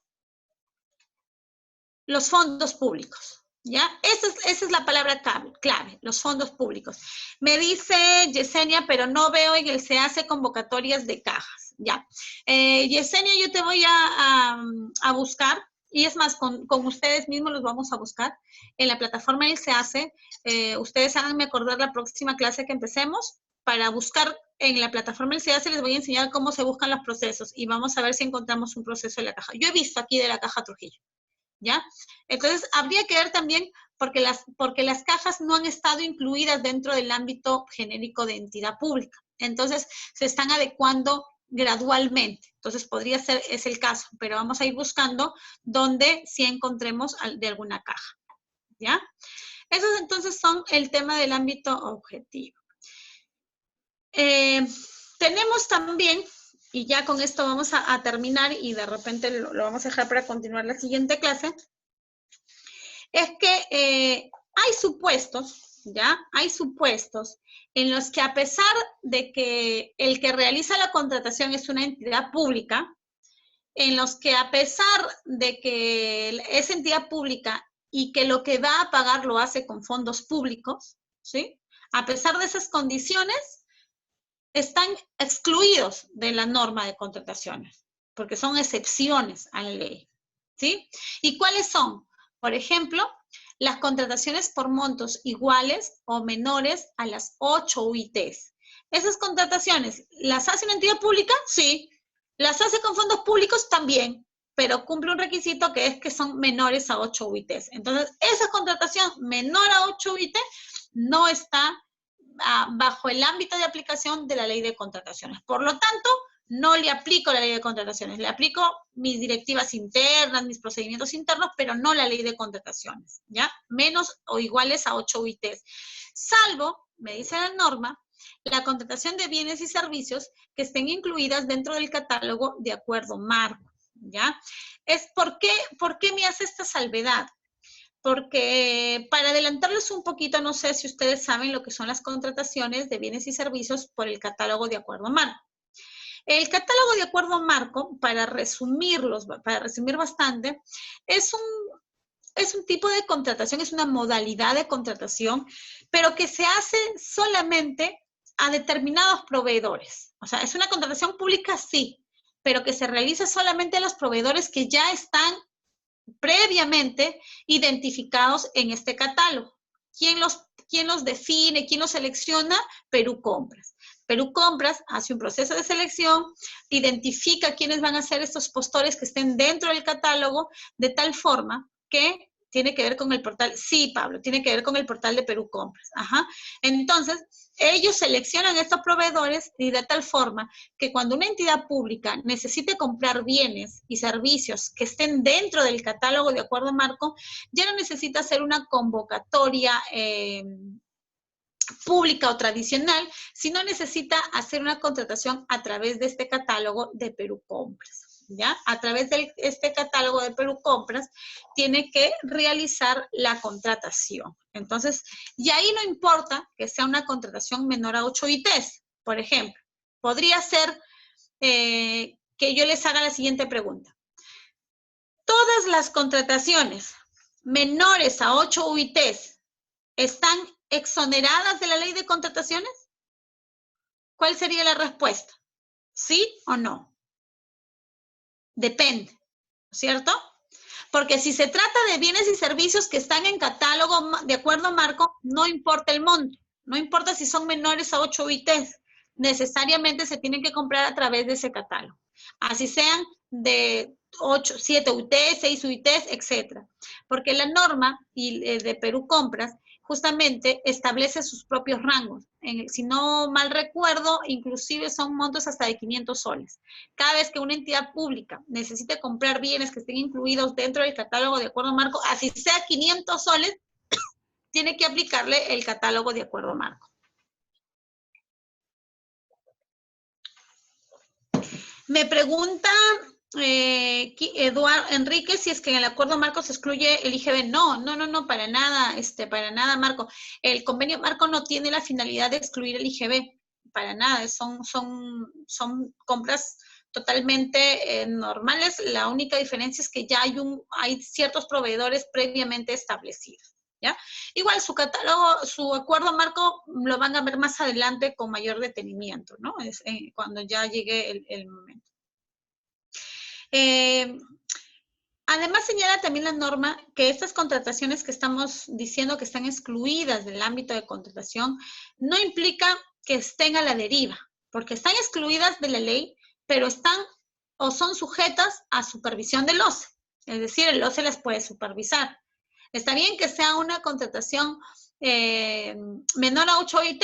los fondos públicos, ¿ya? Esa es la palabra clave, los fondos públicos. Me dice Yesenia, pero no veo en el SEACE convocatorias de cajas, ¿ya? Yesenia, yo te voy a buscar, y es más, con ustedes mismos los vamos a buscar en la plataforma del SEACE. Ustedes háganme acordar la próxima clase que empecemos para buscar en la plataforma del SEACE. Les voy a enseñar cómo se buscan los procesos y vamos a ver si encontramos un proceso de la caja. Yo he visto aquí de la Caja Trujillo. ¿Ya? Entonces, habría que ver también, porque las cajas no han estado incluidas dentro del ámbito genérico de entidad pública. Entonces, se están adecuando gradualmente. Entonces, podría ser, es el caso, pero vamos a ir buscando donde sí encontremos de alguna caja. ¿Ya? Esos entonces son el tema del ámbito objetivo. Tenemos también, y ya con esto vamos a terminar y de repente lo vamos a dejar para continuar la siguiente clase. es que hay supuestos, ¿ya? Hay supuestos en los que a pesar de que el que realiza la contratación es una entidad pública, en los que a pesar de que es entidad pública y que lo que va a pagar lo hace con fondos públicos, ¿sí? A pesar de esas condiciones, están excluidos de la norma de contrataciones, porque son excepciones a la ley, ¿sí? ¿Y cuáles son? Por ejemplo, las contrataciones por montos iguales o menores a las 8 UITs. ¿Esas contrataciones las hace una entidad pública? Sí. ¿Las hace con fondos públicos? También, pero cumple un requisito que es que son menores a 8 UITs. Entonces, esa contratación menor a 8 UIT no está bajo el ámbito de aplicación de la ley de contrataciones. Por lo tanto, no le aplico la ley de contrataciones, le aplico mis directivas internas, mis procedimientos internos, pero no la ley de contrataciones, ¿ya? Menos o iguales a 8 UITs. Salvo, me dice la norma, la contratación de bienes y servicios que estén incluidas dentro del catálogo de acuerdo marco, ¿ya? ¿Por qué me hace esta salvedad? Porque para adelantarles un poquito, no sé si ustedes saben lo que son las contrataciones de bienes y servicios por el catálogo de acuerdo marco. El catálogo de acuerdo marco, para resumir bastante, es un tipo de contratación, es una modalidad de contratación, pero que se hace solamente a determinados proveedores. O sea, es una contratación pública, sí, pero que se realiza solamente a los proveedores que ya están previamente identificados en este catálogo. ¿Quién los define? ¿Quién los selecciona? Perú Compras. Perú Compras hace un proceso de selección, identifica quiénes van a ser estos postores que estén dentro del catálogo, de tal forma que tiene que ver con el portal, sí, Pablo, tiene que ver con el portal de Perú Compras. Ajá. Entonces, ellos seleccionan estos proveedores y de tal forma que cuando una entidad pública necesite comprar bienes y servicios que estén dentro del catálogo de acuerdo marco, ya no necesita hacer una convocatoria pública o tradicional, sino necesita hacer una contratación a través de este catálogo de Perú Compras. ¿Ya? A través de este catálogo de Perú Compras, tiene que realizar la contratación. Entonces, y ahí no importa que sea una contratación menor a 8 ITs, por ejemplo. Podría ser que yo les haga la siguiente pregunta. ¿Todas las contrataciones menores a 8 UITs están exoneradas de la ley de contrataciones? ¿Cuál sería la respuesta? ¿Sí o no? Depende, ¿cierto? Porque si se trata de bienes y servicios que están en catálogo de acuerdo marco, no importa el monto, no importa si son menores a 8 UITs, necesariamente se tienen que comprar a través de ese catálogo. Así sean de 8, 7 UITs, 6 UITs, etc. Porque la norma de Perú Compras justamente establece sus propios rangos. Si no mal recuerdo, inclusive son montos hasta de 500 soles. Cada vez que una entidad pública necesite comprar bienes que estén incluidos dentro del catálogo de acuerdo marco, así sea 500 soles, tiene que aplicarle el catálogo de acuerdo marco. Me pregunta Eduardo Enrique si es que en el acuerdo marco se excluye el IGB. No, para nada, Marco. El convenio marco no tiene la finalidad de excluir el IGB, para nada. Son compras totalmente normales. La única diferencia es que ya hay ciertos proveedores previamente establecidos. ¿Ya? Igual su catálogo, su acuerdo marco lo van a ver más adelante con mayor detenimiento, ¿no? Cuando ya llegue el momento. Además señala también la norma que estas contrataciones que estamos diciendo que están excluidas del ámbito de contratación no implica que estén a la deriva, porque están excluidas de la ley, pero están o son sujetas a supervisión del OCE, es decir, el OCE las puede supervisar. Está bien que sea una contratación menor a 8 OIT,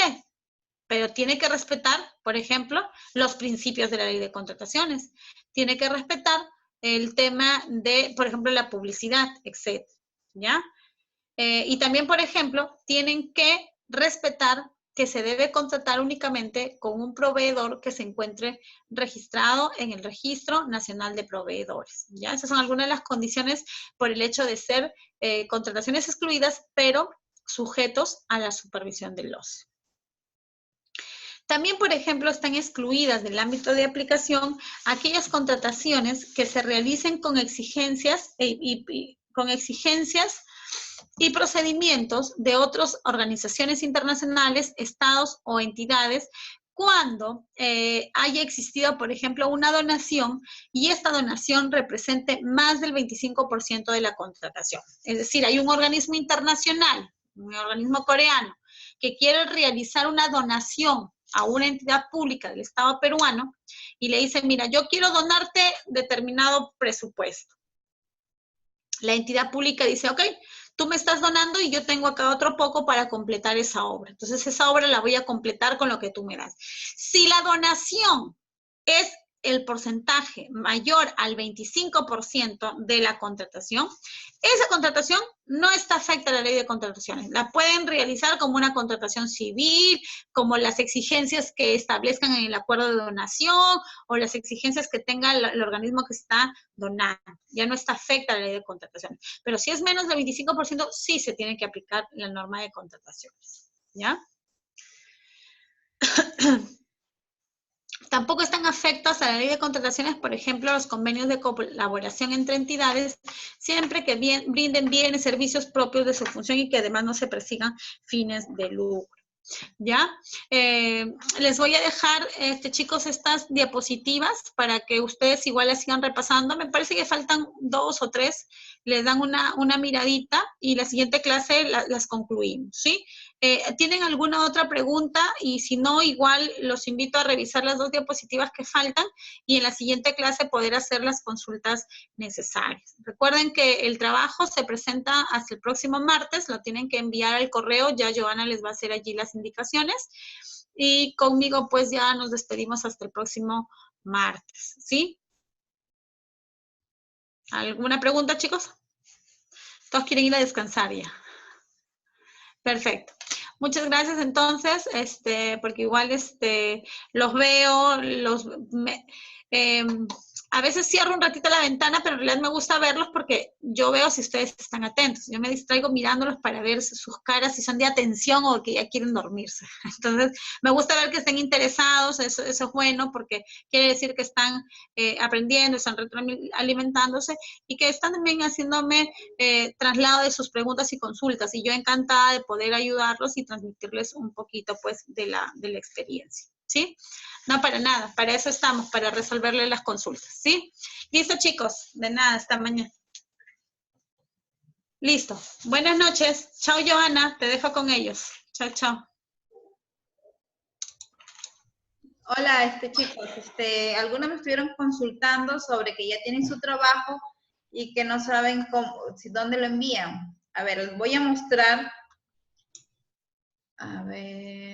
pero tiene que respetar, por ejemplo, los principios de la ley de contrataciones. Tiene que respetar el tema de, por ejemplo, la publicidad, etc. ¿Ya? Y también, por ejemplo, tienen que respetar que se debe contratar únicamente con un proveedor que se encuentre registrado en el Registro Nacional de Proveedores. ¿Ya? Esas son algunas de las condiciones por el hecho de ser contrataciones excluidas, pero sujetos a la supervisión del OCE. También, por ejemplo, están excluidas del ámbito de aplicación aquellas contrataciones que se realicen con exigencias y procedimientos de otras organizaciones internacionales, estados o entidades, cuando haya existido, por ejemplo, una donación y esta donación represente más del 25% de la contratación. Es decir, hay un organismo internacional, un organismo coreano, que quiere realizar una donación a una entidad pública del Estado peruano y le dice, mira, yo quiero donarte determinado presupuesto. La entidad pública dice, ok, tú me estás donando y yo tengo acá otro poco para completar esa obra. Entonces, esa obra la voy a completar con lo que tú me das. Si la donación es el porcentaje mayor al 25% de la contratación, esa contratación no está afecta a la ley de contrataciones. La pueden realizar como una contratación civil, como las exigencias que establezcan en el acuerdo de donación o las exigencias que tenga el organismo que está donando. Ya no está afecta a la ley de contrataciones. Pero si es menos del 25%, sí se tiene que aplicar la norma de contrataciones. ¿Ya? Tampoco están afectos a la ley de contrataciones, por ejemplo, los convenios de colaboración entre entidades, siempre que brinden bienes y servicios propios de su función y que además no se persigan fines de lucro. ¿Ya? Les voy a dejar, chicos, estas diapositivas para que ustedes igual las sigan repasando. Me parece que faltan 2 o 3. Les dan una miradita y la siguiente clase las concluimos, ¿sí? ¿Tienen alguna otra pregunta? Y si no, igual los invito a revisar las 2 diapositivas que faltan y en la siguiente clase poder hacer las consultas necesarias. Recuerden que el trabajo se presenta hasta el próximo martes, lo tienen que enviar al correo, ya Joana les va a hacer allí las indicaciones y conmigo pues ya nos despedimos hasta el próximo martes, ¿sí? ¿Alguna pregunta, chicos? Todos quieren ir a descansar ya. Perfecto. Muchas gracias entonces, porque igual los veo, a veces cierro un ratito la ventana, pero en realidad me gusta verlos porque yo veo si ustedes están atentos. Yo me distraigo mirándolos para ver sus caras, si son de atención o que ya quieren dormirse. Entonces, me gusta ver que estén interesados, eso es bueno porque quiere decir que están aprendiendo, están retroalimentándose y que están también haciéndome traslado de sus preguntas y consultas. Y yo encantada de poder ayudarlos y transmitirles un poquito, pues, de la experiencia. ¿Sí? No, para nada, para eso estamos, para resolverle las consultas, ¿sí? Listo, chicos, de nada, hasta mañana. Listo, buenas noches. Chao, Johanna, te dejo con ellos. Chao, chao. Hola, chicos, algunos me estuvieron consultando sobre que ya tienen su trabajo y que no saben dónde lo envían. A ver, les voy a mostrar. A ver.